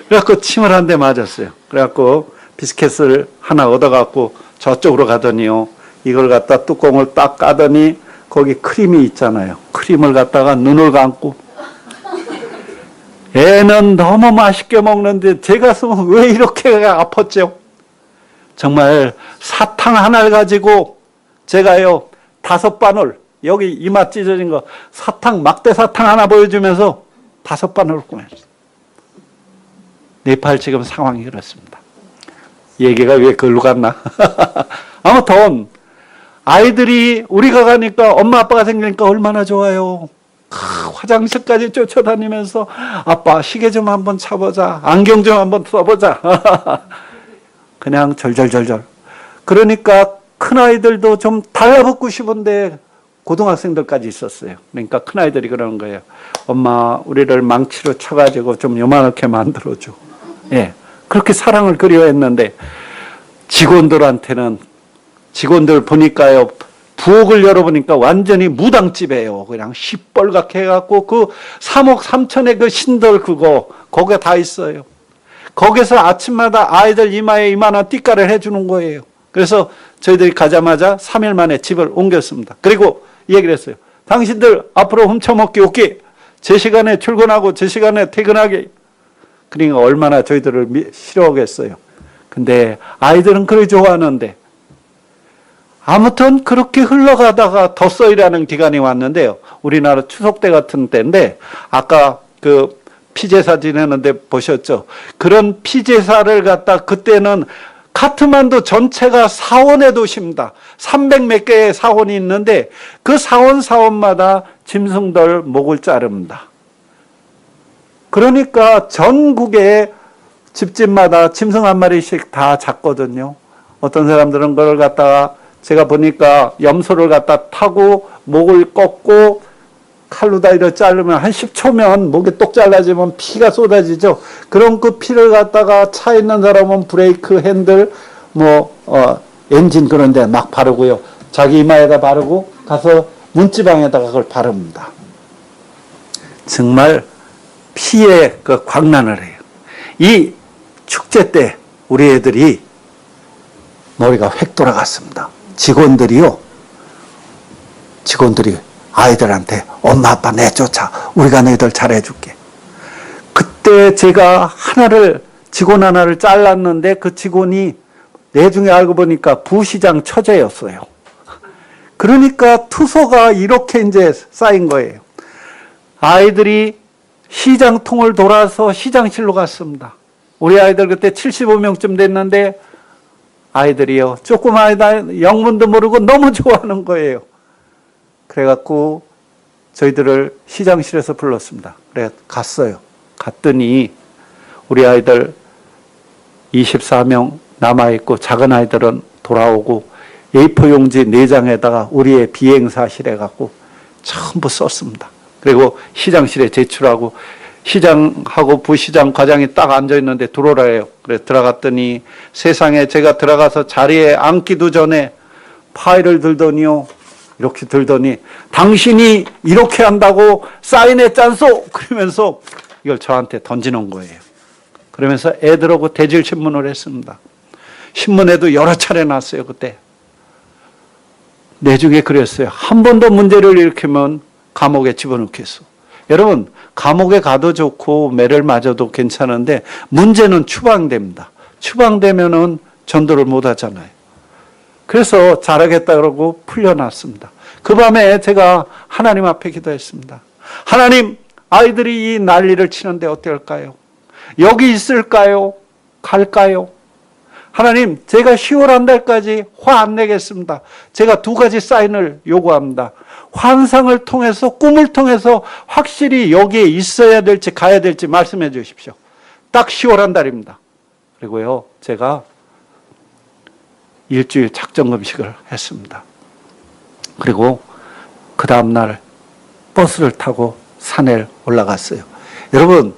그래갖고 침을 한 대 맞았어요. 그래갖고 비스켓을 하나 얻어갖고 저쪽으로 가더니요. 이걸 갖다 뚜껑을 딱 까더니 거기 크림이 있잖아요. 크림을 갖다가 눈을 감고 애는 너무 맛있게 먹는데 제 가슴은 왜 이렇게 아팠죠? 정말 사탕 하나를 가지고 제가요 5바늘 여기 이마 찢어진 거 사탕 막대 사탕 하나 보여주면서 5바늘을 꾸몄어요. 네팔 지금 상황이 그렇습니다. 얘기가 왜 그걸로 갔나? 아무튼 아이들이 우리가 가니까 엄마 아빠가 생기니까 얼마나 좋아요. 화장실까지 쫓아다니면서 아빠 시계 좀 한번 차보자. 안경 좀 한번 써보자. 그냥 절절절절. 그러니까 큰아이들도 좀 달라붙고 싶은데 고등학생들까지 있었어요. 그러니까 큰아이들이 그러는 거예요. 엄마 우리를 망치로 쳐가지고 좀 요만하게 만들어줘. 예, 그렇게 사랑을 그리워했는데 직원들한테는 직원들 보니까요. 부엌을 열어보니까 완전히 무당집이에요. 그냥 시뻘겋게 해갖고 그 3억 3천의 그 신들 그거 거기에 다 있어요. 거기서 아침마다 아이들 이마에 이만한 띠까를 해주는 거예요. 그래서 저희들이 가자마자 3일 만에 집을 옮겼습니다. 그리고 이 얘기를 했어요. 당신들 앞으로 훔쳐먹기 없기. 제 시간에 출근하고 제 시간에 퇴근하기. 그러니까 얼마나 저희들을 싫어하겠어요. 근데 아이들은 그걸 좋아하는데 아무튼 그렇게 흘러가다가 덧서이라는 기간이 왔는데요. 우리나라 추석 때 같은 때인데 아까 그 피제사 지내는데 보셨죠? 그런 피제사를 갖다 그때는 카트만두 전체가 사원의 도시입니다. 300몇 개의 사원이 있는데 그 사원마다 짐승들 목을 자릅니다. 그러니까 전국에 집집마다 짐승 한 마리씩 다 잡거든요. 어떤 사람들은 그걸 갖다가 제가 보니까 염소를 갖다 타고 목을 꺾고 칼로 다 이렇게 자르면 한 10초면 목이 똑 잘라지면 피가 쏟아지죠. 그럼 그 피를 갖다가 차 있는 사람은 브레이크 핸들, 엔진 그런 데 막 바르고요. 자기 이마에다 바르고 가서 문지방에다가 그걸 바릅니다. 정말 피에 그 광란을 해요. 이 축제 때 우리 애들이 머리가 획 돌아갔습니다. 직원들이 아이들한테 엄마 아빠 내쫓아. 우리가 너희들 잘해줄게. 그때 제가 직원 하나를 잘랐는데 그 직원이 나중에 알고 보니까 부시장 처제였어요. 그러니까 투소가 이렇게 이제 쌓인 거예요. 아이들이 시장통을 돌아서 시장실로 갔습니다. 우리 아이들 그때 75명쯤 됐는데 아이들이요. 조금 아이들 영문도 모르고 너무 좋아하는 거예요. 그래갖고 저희들을 시장실에서 불렀습니다. 그래 갔어요. 갔더니 우리 아이들 24명 남아있고 작은 아이들은 돌아오고 A4 용지 4장에다가 우리의 비행사실에 갖고 전부 썼습니다. 그리고 시장실에 제출하고 시장하고 부시장 과장이 딱 앉아있는데 들어오라 해요. 그래 들어갔더니 세상에 제가 들어가서 자리에 앉기도 전에 파일을 들더니요. 이렇게 들더니 당신이 이렇게 한다고 사인해 짠소! 그러면서 이걸 저한테 던지는 거예요. 그러면서 애들하고 대질신문을 했습니다. 신문에도 여러 차례 났어요. 그때. 내중에 그랬어요. 한 번 더 문제를 일으키면 감옥에 집어넣겠어. 여러분 감옥에 가도 좋고 매를 맞아도 괜찮은데 문제는 추방됩니다. 추방되면은 전도를 못 하잖아요. 그래서 잘하겠다 그러고 풀려났습니다. 그 밤에 제가 하나님 앞에 기도했습니다. 하나님, 아이들이 이 난리를 치는데 어떨까요? 여기 있을까요? 갈까요? 하나님, 제가 10월 한 달까지 화 안 내겠습니다. 제가 2가지 사인을 요구합니다. 환상을 통해서, 꿈을 통해서 확실히 여기에 있어야 될지 가야 될지 말씀해 주십시오. 딱 10월 한 달입니다. 그리고요, 제가 일주일 작정금식을 했습니다. 그리고 그 다음날 버스를 타고 산에 올라갔어요. 여러분,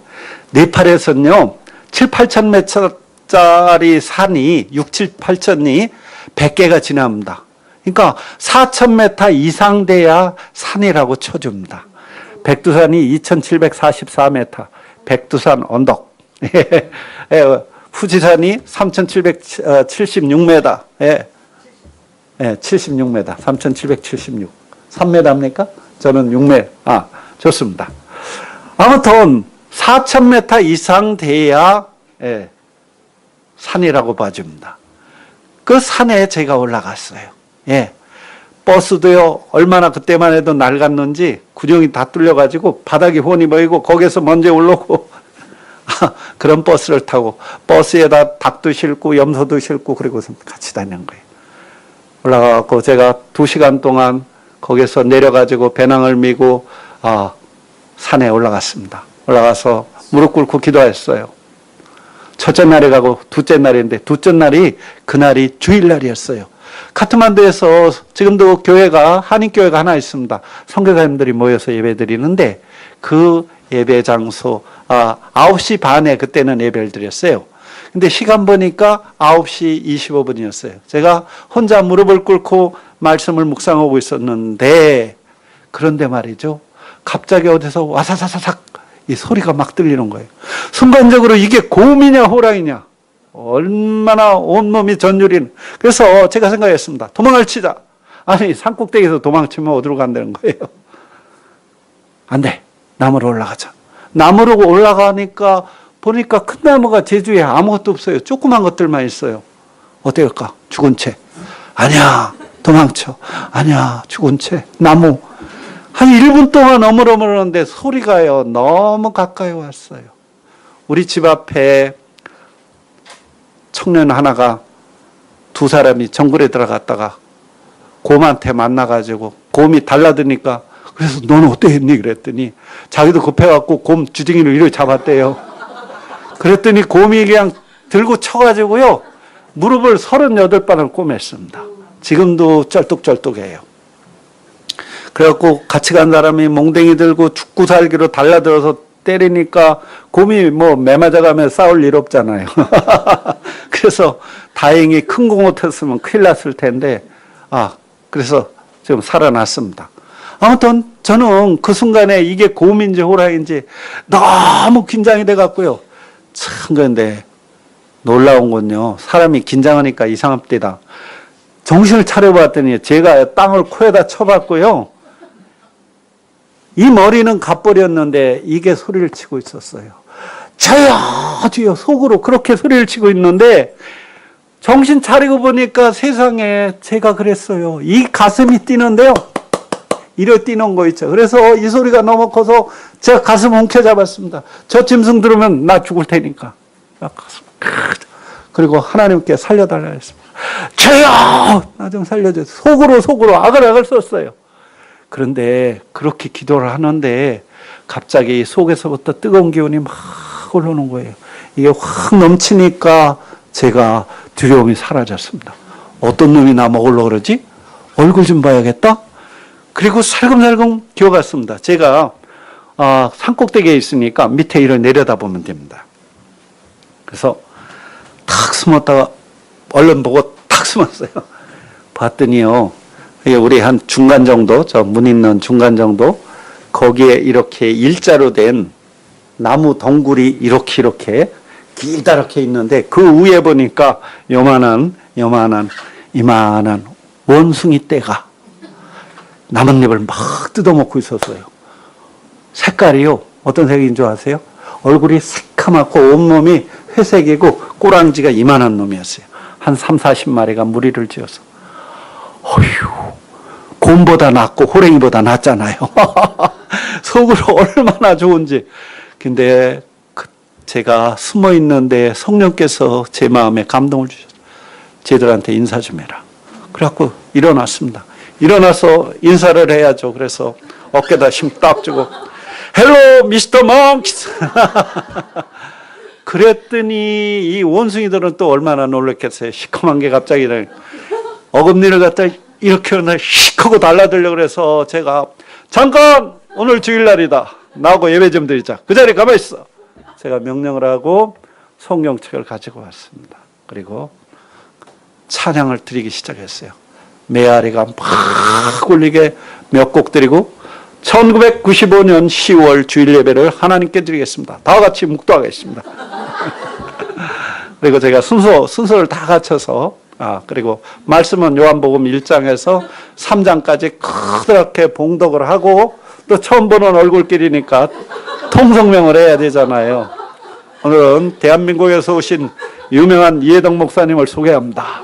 네팔에서는요, 7, 8천 m짜리 산이, 6, 7, 8천이 100개가 지납니다. 그러니까 4,000m 이상 돼야 산이라고 쳐줍니다. 백두산이 2,744m, 백두산 언덕. 후지산이 3,776m. 76m. 3,776. 3m입니까? 저는 6m. 좋습니다. 아무튼 4,000m 이상 돼야 산이라고 봐줍니다. 그 산에 제가 올라갔어요. 버스도요, 얼마나 그때만 해도 낡았는지 구멍이 다 뚫려가지고 바닥이 훤히 보이고 거기서 먼저 올라오고 그런 버스를 타고 버스에다 닭도 싣고 염소도 싣고 그리고서 같이 다니는 거예요. 올라가고 제가 2시간 동안 거기서 내려가지고 배낭을 메고 산에 올라갔습니다. 올라가서 무릎 꿇고 기도했어요. 첫째 날에 가고 둘째 날인데 둘째 날이 그날이 주일날이었어요. 카트만두에서 지금도 교회가 한인교회가 하나 있습니다. 선교사님들이 모여서 예배드리는데 그 예배 장소 9시 반에 그때는 예배를 드렸어요. 근데 시간 보니까 9시 25분이었어요. 제가 혼자 무릎을 꿇고 말씀을 묵상하고 있었는데 그런데 말이죠. 갑자기 어디서 와사사사삭 이 소리가 막 들리는 거예요. 순간적으로 이게 곰이냐 호랑이냐 얼마나 온몸이 전율인. 그래서 제가 생각했습니다. 도망을 치자. 아니 산꼭대기에서 도망치면 어디로 간다는 거예요. 안 돼. 나무로 올라가자. 나무로 올라가니까 보니까 큰 나무가 제주에 아무것도 없어요. 조그만 것들만 있어요. 어떨까? 죽은 채. 아니야. 도망쳐. 아니야. 죽은 채. 나무. 한 1분 동안 어물어물었는데 소리가요. 너무 가까이 왔어요. 우리 집 앞에 청년 하나가 2사람이 정글에 들어갔다가 곰한테 만나가지고 곰이 달라드니까 그래서 너는 어떻게 했니? 그랬더니 자기도 급해갖고 곰 주둥이를 이렇게 잡았대요. 그랬더니 곰이 그냥 들고 쳐가지고요. 무릎을 38번을 꼬맸습니다. 지금도 쩔뚝쩔뚝해요. 그래갖고 같이 간 사람이 몽댕이 들고 죽고 살기로 달라들어서 때리니까 곰이 뭐 매 맞아가면 싸울 일 없잖아요. 그래서 다행히 큰 거 못했으면 큰일 났을 텐데, 그래서 지금 살아났습니다. 아무튼 저는 그 순간에 이게 곰인지 호랑인지 너무 긴장이 돼갖고요. 참, 그런데 놀라운 건요. 사람이 긴장하니까 이상합니다. 정신을 차려봤더니 제가 땅을 코에다 쳐봤고요. 이 머리는 갓벌이었는데 이게 소리를 치고 있었어요. 저요, 저요, 속으로 그렇게 소리를 치고 있는데 정신 차리고 보니까 세상에 제가 그랬어요. 이 가슴이 뛰는데요. 이래 뛰는 거 있죠. 그래서 이 소리가 너무 커서 제가 가슴 움켜잡았습니다. 저 짐승 들으면 나 죽을 테니까. 그리고 하나님께 살려달라 했습니다. 저요! 나 좀 살려주세요. 속으로 아글아글 썼어요. 그런데 그렇게 기도를 하는데 갑자기 속에서부터 뜨거운 기운이 막 올라오는 거예요. 이게 확 넘치니까 제가 두려움이 사라졌습니다. 어떤 놈이 나 먹으려고 그러지? 얼굴 좀 봐야겠다? 그리고 살금살금 기어갔습니다. 제가 산꼭대기에 있으니까 밑에 이를 내려다보면 됩니다. 그래서 탁 숨었다가 얼른 보고 탁 숨었어요. 봤더니요. 우리 한 중간 정도, 저 문 있는 중간 정도, 거기에 이렇게 일자로 된 나무 덩굴이 이렇게 길다랗게 있는데 그 위에 보니까 이만한 원숭이 떼가 나뭇잎을 막 뜯어먹고 있었어요. 색깔이요. 어떤 색인 줄 아세요? 얼굴이 새카맣고 온몸이 회색이고 꼬랑지가 이만한 놈이었어요. 한 3, 40마리가 무리를 지어서. 어휴, 곰보다 낫고 호랭이보다 낫잖아요. 속으로 얼마나 좋은지. 근데 제가 숨어 있는데 성령께서 제 마음에 감동을 주셨어요. 쟤들한테 인사 좀 해라. 그래갖고 일어났습니다. 일어나서 인사를 해야죠. 그래서 어깨다 힘 딱 주고 헬로 미스터 몽키스. 그랬더니 이 원숭이들은 또 얼마나 놀랐겠어요. 시커먼 게 갑자기 어금니를 갖다 이렇게 씩 하고 달라들려고 그래서 제가 잠깐 오늘 주일날이다. 나하고 예배 좀 드리자. 그 자리에 가만히 있어. 제가 명령을 하고 성경책을 가지고 왔습니다. 그리고 찬양을 드리기 시작했어요. 메아리가 막 울리게 몇 곡 드리고 1995년 10월 주일 예배를 하나님께 드리겠습니다. 다 같이 묵도하겠습니다. 그리고 제가 순서를 다 갖춰서 그리고 말씀은 요한복음 1장에서 3장까지 크게 봉독을 하고 또 처음 보는 얼굴끼리니까 통성명을 해야 되잖아요. 오늘은 대한민국에서 오신 유명한 이해덕 목사님을 소개합니다.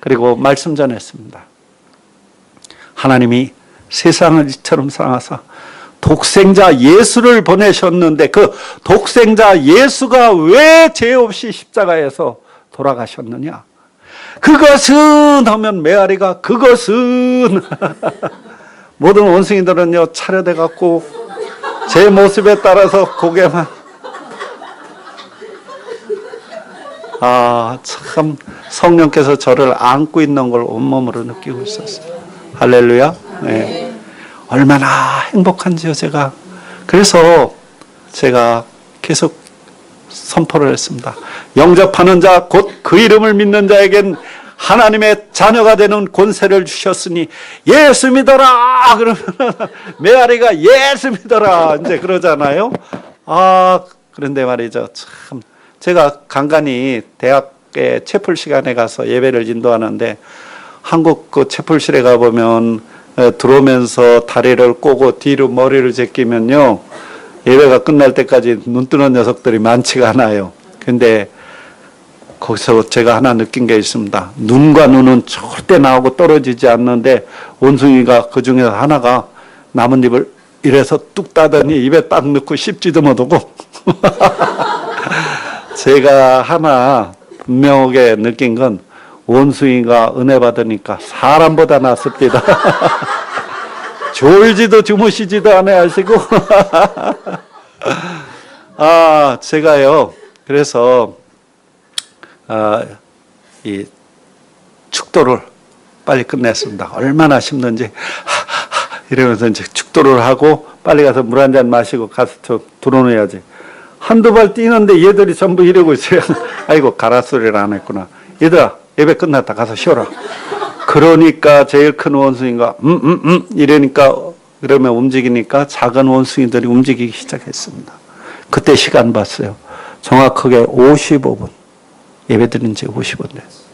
그리고 말씀 전했습니다. 하나님이 세상을 이처럼 사랑하사 독생자 예수를 보내셨는데 그 독생자 예수가 왜 죄 없이 십자가에서 돌아가셨느냐? 그것은 하면 메아리가 그것은 모든 원숭이들은요 차려대 갖고 제 모습에 따라서 고개만 참 성령께서 저를 안고 있는 걸 온몸으로 느끼고 있었어요. 할렐루야. 네. 얼마나 행복한지요 제가. 그래서 제가 계속 선포를 했습니다. 영접하는 자 곧 그 이름을 믿는 자에겐 하나님의 자녀가 되는 권세를 주셨으니 예수 믿어라. 그러면 메아리가 예수 믿어라 이제 그러잖아요. 그런데 말이죠. 참 제가 간간히 대학의 채플 시간에 가서 예배를 인도하는데 한국 그 채플실에 가보면 들어오면서 다리를 꼬고 뒤로 머리를 제끼면요 예배가 끝날 때까지 눈 뜨는 녀석들이 많지가 않아요. 근데 거기서 제가 하나 느낀 게 있습니다. 눈과 눈은 절대 나오고 떨어지지 않는데 원숭이가 그 중에서 하나가 나뭇잎을 이래서 뚝 따더니 입에 딱 넣고 씹지도 못하고 제가 하나 분명하게 느낀 건 원숭이가 은혜 받으니까 사람보다 낫습니다. 졸지도 주무시지도 않아 하시고 제가요 그래서 이 축도를 빨리 끝냈습니다. 얼마나 힘든지 이러면서 이제 축도를 하고 빨리 가서 물 한 잔 마시고 가서 저 들어놓아야지. 한두 발 뛰는데 얘들이 전부 이러고 있어요. 아이고, 가라 소리를 안 했구나. 얘들아, 예배 끝났다. 가서 쉬어라. 그러니까 제일 큰 원숭이가 이러니까 그러면 움직이니까 작은 원숭이들이 움직이기 시작했습니다. 그때 시간 봤어요. 정확하게 55분. 예배 드린 지 50분 됐어요.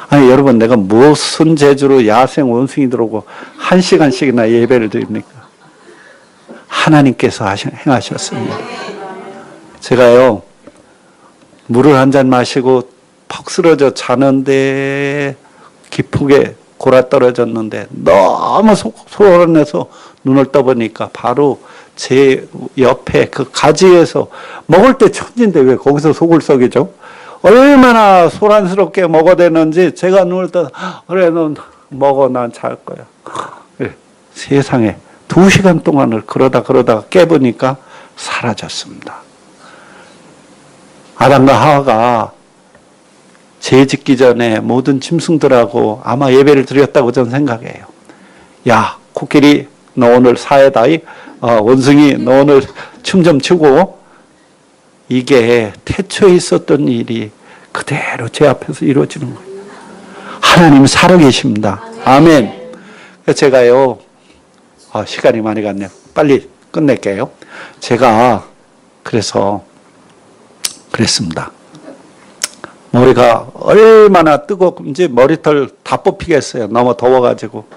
아니 여러분, 내가 무슨 재주로 야생 원숭이들 오고 1시간씩이나 예배를 드립니까? 하나님께서 행하셨습니다. 제가요, 물을 한 잔 마시고 퍽 쓰러져 자는데 깊게 골아떨어졌는데 너무 소원해서 눈을 떠보니까 바로 제 옆에 그 가지에서, 먹을 때 천진데 왜 거기서 속을 썩이죠? 얼마나 소란스럽게 먹어대는지 제가 눈을 떠, 그래 넌 먹어, 난 잘 거야. 그래, 세상에 2시간 동안을 그러다가 깨보니까 사라졌습니다. 아담과 하와가 죄 짓기 전에 모든 짐승들하고 아마 예배를 드렸다고 저는 생각해요. 야, 코끼리 너 오늘 사회다이, 원숭이 너 오늘 춤 좀 추고. 이게 태초에 있었던 일이 그대로 제 앞에서 이루어지는 거예요. 하나님 살아계십니다. 아멘. 제가요, 시간이 많이 갔네요. 빨리 끝낼게요. 제가 그래서 그랬습니다. 머리가 얼마나 뜨거운지 머리털 다 뽑히겠어요. 너무 더워가지고.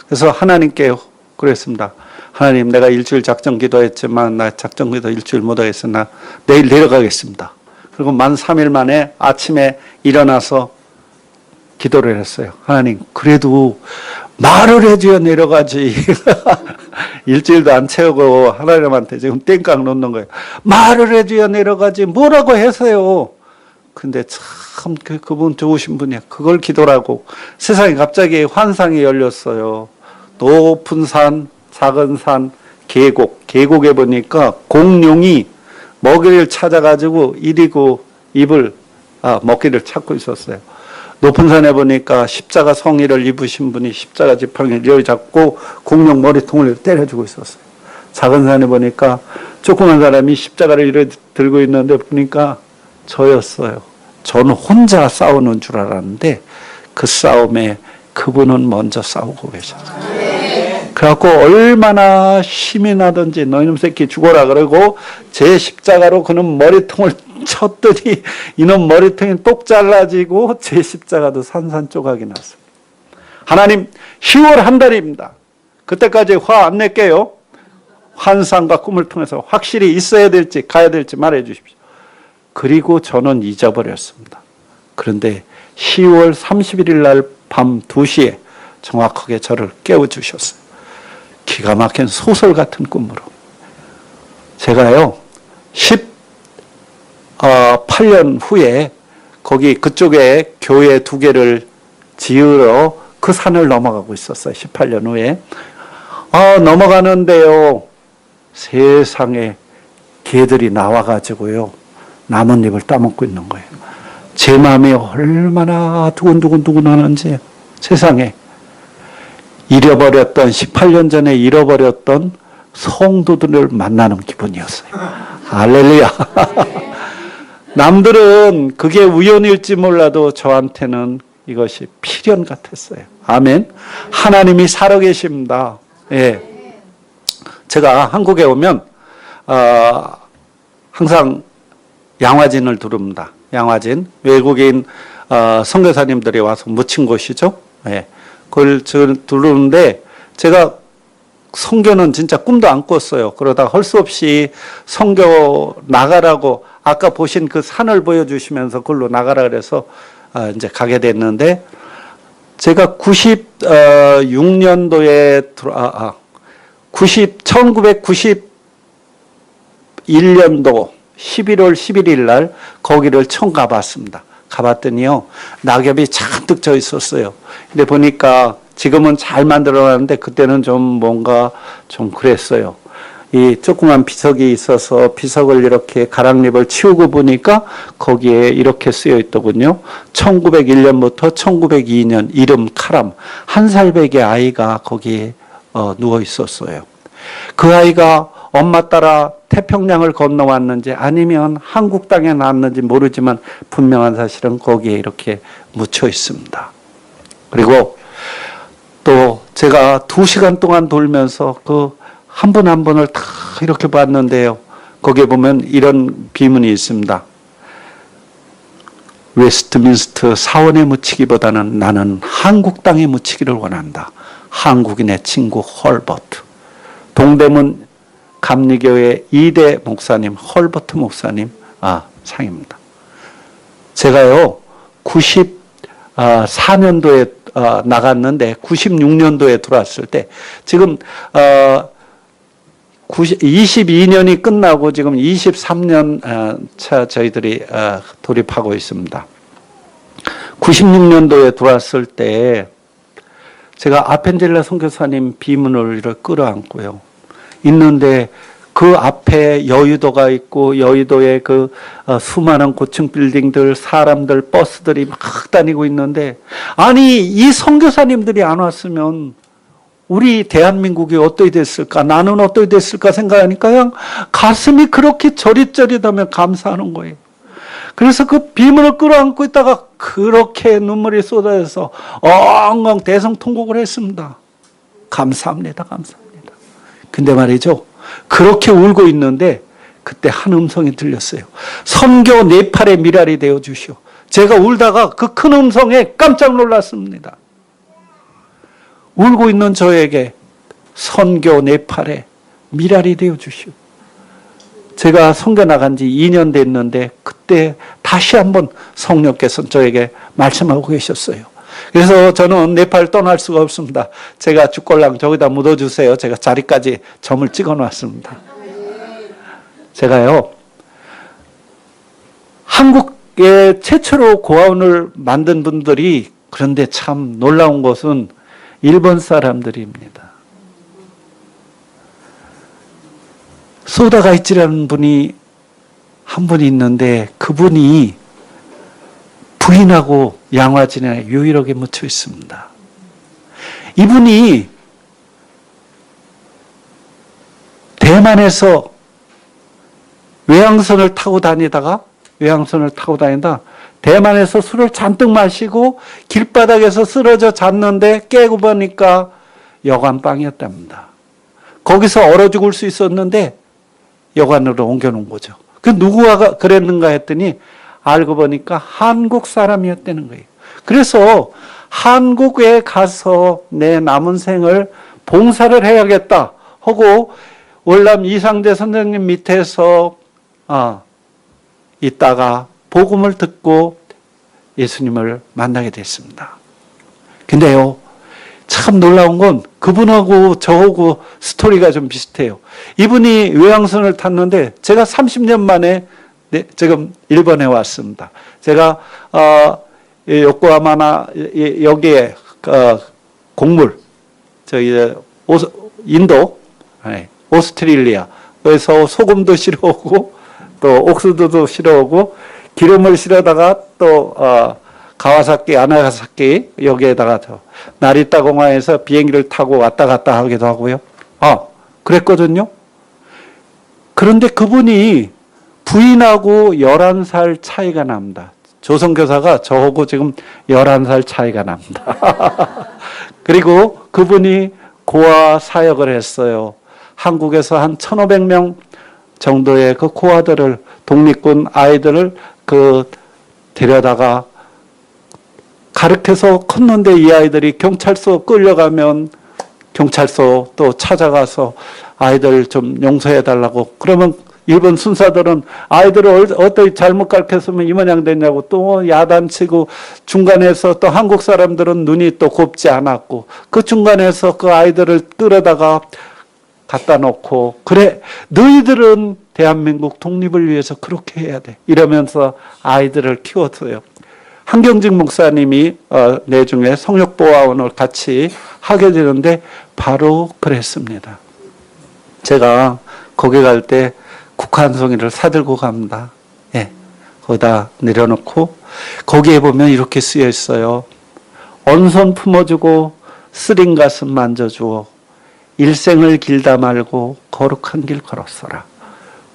그래서 하나님께 그랬습니다. 하나님, 내가 일주일 작정 기도했지만 나 작정 기도 일주일 못하겠어. 나 내일 내려가겠습니다. 그리고 만 3일 만에 아침에 일어나서 기도를 했어요. 하나님, 그래도 말을 해줘야 내려가지. 일주일도 안 채우고 하나님한테 지금 땡깡 놓는 거예요. 말을 해줘야 내려가지. 뭐라고 해서요. 근데 참 그분 좋으신 분이야. 그걸 기도라고. 세상에 갑자기 환상이 열렸어요. 높은 산, 작은 산, 계곡에 보니까 공룡이 먹이를 찾아가지고 이리고 입을 먹이를 찾고 있었어요. 높은 산에 보니까 십자가 성의를 입으신 분이 십자가 지팡이를 이리 잡고 공룡 머리통을 때려주고 있었어요. 작은 산에 보니까 조그만 사람이 십자가를 이리 들고 있는데 보니까 저였어요. 저는 혼자 싸우는 줄 알았는데 그 싸움에 그분은 먼저 싸우고 계셨어요. 그래갖고 얼마나 힘이 나든지 너희놈 새끼 죽어라 그러고 제 십자가로 그놈 머리통을 쳤더니 이놈 머리통이 똑 잘라지고 제 십자가도 산산조각이 났어요. 하나님, 10월 한 달입니다. 그때까지 화 안 낼게요. 환상과 꿈을 통해서 확실히 있어야 될지 가야 될지 말해 주십시오. 그리고 저는 잊어버렸습니다. 그런데 10월 31일 날 밤 2시에 정확하게 저를 깨워주셨어요. 기가 막힌 소설 같은 꿈으로. 제가요, 18년 후에 거기 그쪽에 교회 2개를 지으러 그 산을 넘어가고 있었어요. 18년 후에. 넘어가는데요, 세상에 개들이 나와가지고요, 나뭇잎을 따먹고 있는 거예요. 제 마음이 얼마나 두근두근 하는지. 세상에 18년 전에 잃어버렸던 성도들을 만나는 기분이었어요. 할렐루야. 남들은 그게 우연일지 몰라도 저한테는 이것이 필연 같았어요. 아멘. 하나님이 살아계십니다. 예. 제가 한국에 오면 항상 양화진을 두릅니다. 양화진, 외국인 선교사님들이 와서 묻힌 곳이죠. 예. 그걸 두르는데 제가 선교는 진짜 꿈도 안 꿨어요. 그러다 할 수 없이 선교 나가라고 아까 보신 그 산을 보여주시면서 그걸로 나가라 그래서 이제 가게 됐는데, 제가 96년도에 1991년도 11월 11일 날 거기를 처음 가봤습니다. 가봤더니요, 낙엽이 잔뜩 져 있었어요. 근데 보니까 지금은 잘 만들어놨는데 그때는 좀 뭔가 좀 그랬어요. 이 조그만 비석이 있어서 비석을 이렇게 가랑잎을 치우고 보니까 거기에 이렇게 쓰여 있더군요. 1901년부터 1902년 이름 카람, 1살배기 아이가 거기에 누워 있었어요. 그 아이가 엄마 따라 태평양을 건너왔는지 아니면 한국 땅에 났는지 모르지만 분명한 사실은 거기에 이렇게 묻혀 있습니다. 그리고 또 제가 2시간 동안 돌면서 그 한 분 한 분을 다 이렇게 봤는데요. 거기에 보면 이런 비문이 있습니다. 웨스트민스터 사원에 묻히기보다는 나는 한국 땅에 묻히기를 원한다. 한국이 내 친구 헐버트. 동대문 감리교회 2대 목사님 헐버트 목사님 상입니다. 제가요 94년도에 나갔는데 96년도에 들어왔을 때 지금 22년이 끝나고 지금 23년 차 저희들이 돌입하고 있습니다. 96년도에 들어왔을 때 제가 아펜젤라 선교사님 비문을 이렇게 끌어안고요. 있는데 그 앞에 여의도가 있고 여의도에 그 수많은 고층 빌딩들, 사람들, 버스들이 막 다니고 있는데 아니 이 선교사님들이 안 왔으면 우리 대한민국이 어떻게 됐을까? 나는 어떻게 됐을까 생각하니까 그냥 가슴이 그렇게 저릿저릿하며 감사하는 거예요. 그래서 그 비문을 끌어안고 있다가 그렇게 눈물이 쏟아져서 엉엉 대성통곡을 했습니다. 감사합니다. 감사합니다. 근데 말이죠. 그렇게 울고 있는데 그때 한 음성이 들렸어요. 선교 네팔의 미랄이 되어 주시오. 제가 울다가 그 큰 음성에 깜짝 놀랐습니다. 울고 있는 저에게 선교 네팔의 미랄이 되어 주시오. 제가 선교 나간 지 2년 됐는데 그때 다시 한번 성령께서 저에게 말씀하고 계셨어요. 그래서 저는 네팔 떠날 수가 없습니다. 제가 죽걸랑 저기다 묻어주세요. 제가 자리까지 점을 찍어 놨습니다. 제가요, 한국에 최초로 고아원을 만든 분들이 그런데 참 놀라운 것은 일본 사람들입니다. 소다가이치라는 분이 한 분이 있는데 그분이 부인하고 양화진에 유일하게 묻혀 있습니다. 이분이 대만에서 외항선을 타고 다니다 대만에서 술을 잔뜩 마시고 길바닥에서 쓰러져 잤는데 깨고 보니까 여관방이었답니다. 거기서 얼어 죽을 수 있었는데 여관으로 옮겨놓은 거죠. 그 누구가 그랬는가 했더니 알고 보니까 한국 사람이었다는 거예요. 그래서 한국에 가서 내 남은 생을 봉사를 해야겠다 하고 월남 이상재 선생님 밑에서 있다가 복음을 듣고 예수님을 만나게 됐습니다. 근데요, 참 놀라운 건 그분하고 저하고 스토리가 좀 비슷해요. 이분이 외항선을 탔는데 제가 30년 만에 지금 일본에 왔습니다. 제가 요코하마나 여기에 곡물 저희 인도 오스트레일리아에서 소금도 실어오고 또 옥수수도 실어오고 기름을 실어다가 또 가와사키, 아나가사키 여기에다가 나리타 공항에서 비행기를 타고 왔다 갔다 하기도 하고요. 그랬거든요. 그런데 그분이 부인하고 11살 차이가 납니다. 조선교사가 저하고 지금 11살 차이가 납니다. 그리고 그분이 고아 사역을 했어요. 한국에서 한 1,500명 정도의 그 고아들을, 독립군 아이들을 데려다가 가르쳐서 컸는데 이 아이들이 경찰서 끌려가면 경찰서 또 찾아가서 아이들 좀 용서해달라고. 그러면 일본 순사들은 아이들을 어떻게 잘못 가르쳤으면 이 모양 됐냐고 또 야단치고, 중간에서 또 한국 사람들은 눈이 또 곱지 않았고 그 중간에서 그 아이들을 끌어다가 갖다 놓고, 그래 너희들은 대한민국 독립을 위해서 그렇게 해야 돼 이러면서 아이들을 키웠어요. 한경직 목사님이 내중에 성역보화원을 같이 하게 되는데 바로 그랬습니다. 제가 거기 갈 때 국한송이를 사들고 갑니다. 거기다 내려놓고 거기에 보면 이렇게 쓰여 있어요. 언손 품어주고 쓰린 가슴 만져주어 일생을 길다 말고 거룩한 길 걸었어라.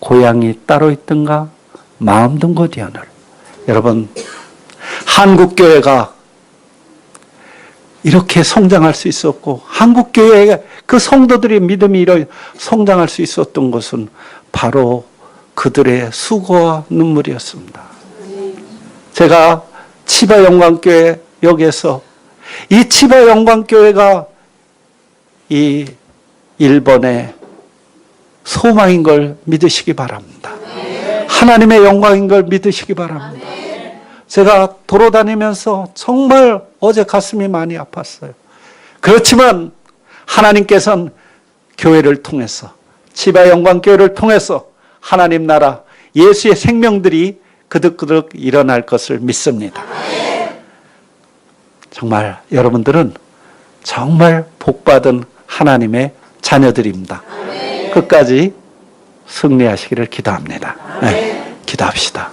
고향이 따로 있든가 마음 든 곳이오늘. 여러분, 한국교회가 이렇게 성장할 수 있었고 한국교회의 그 성도들의 믿음이 이렇게 성장할 수 있었던 것은 바로 그들의 수고와 눈물이었습니다. 제가 치바 영광교회 여기에서 이 치바 영광교회가 이 일본의 소망인 걸 믿으시기 바랍니다. 하나님의 영광인 걸 믿으시기 바랍니다. 제가 돌아다니면서 정말 어제 가슴이 많이 아팠어요. 그렇지만 하나님께서는 교회를 통해서, 치바 영광교회를 통해서 하나님 나라 예수의 생명들이 그득그득 일어날 것을 믿습니다. 정말 여러분들은 정말 복받은 하나님의 자녀들입니다. 끝까지 승리하시기를 기도합니다. 네, 기도합시다.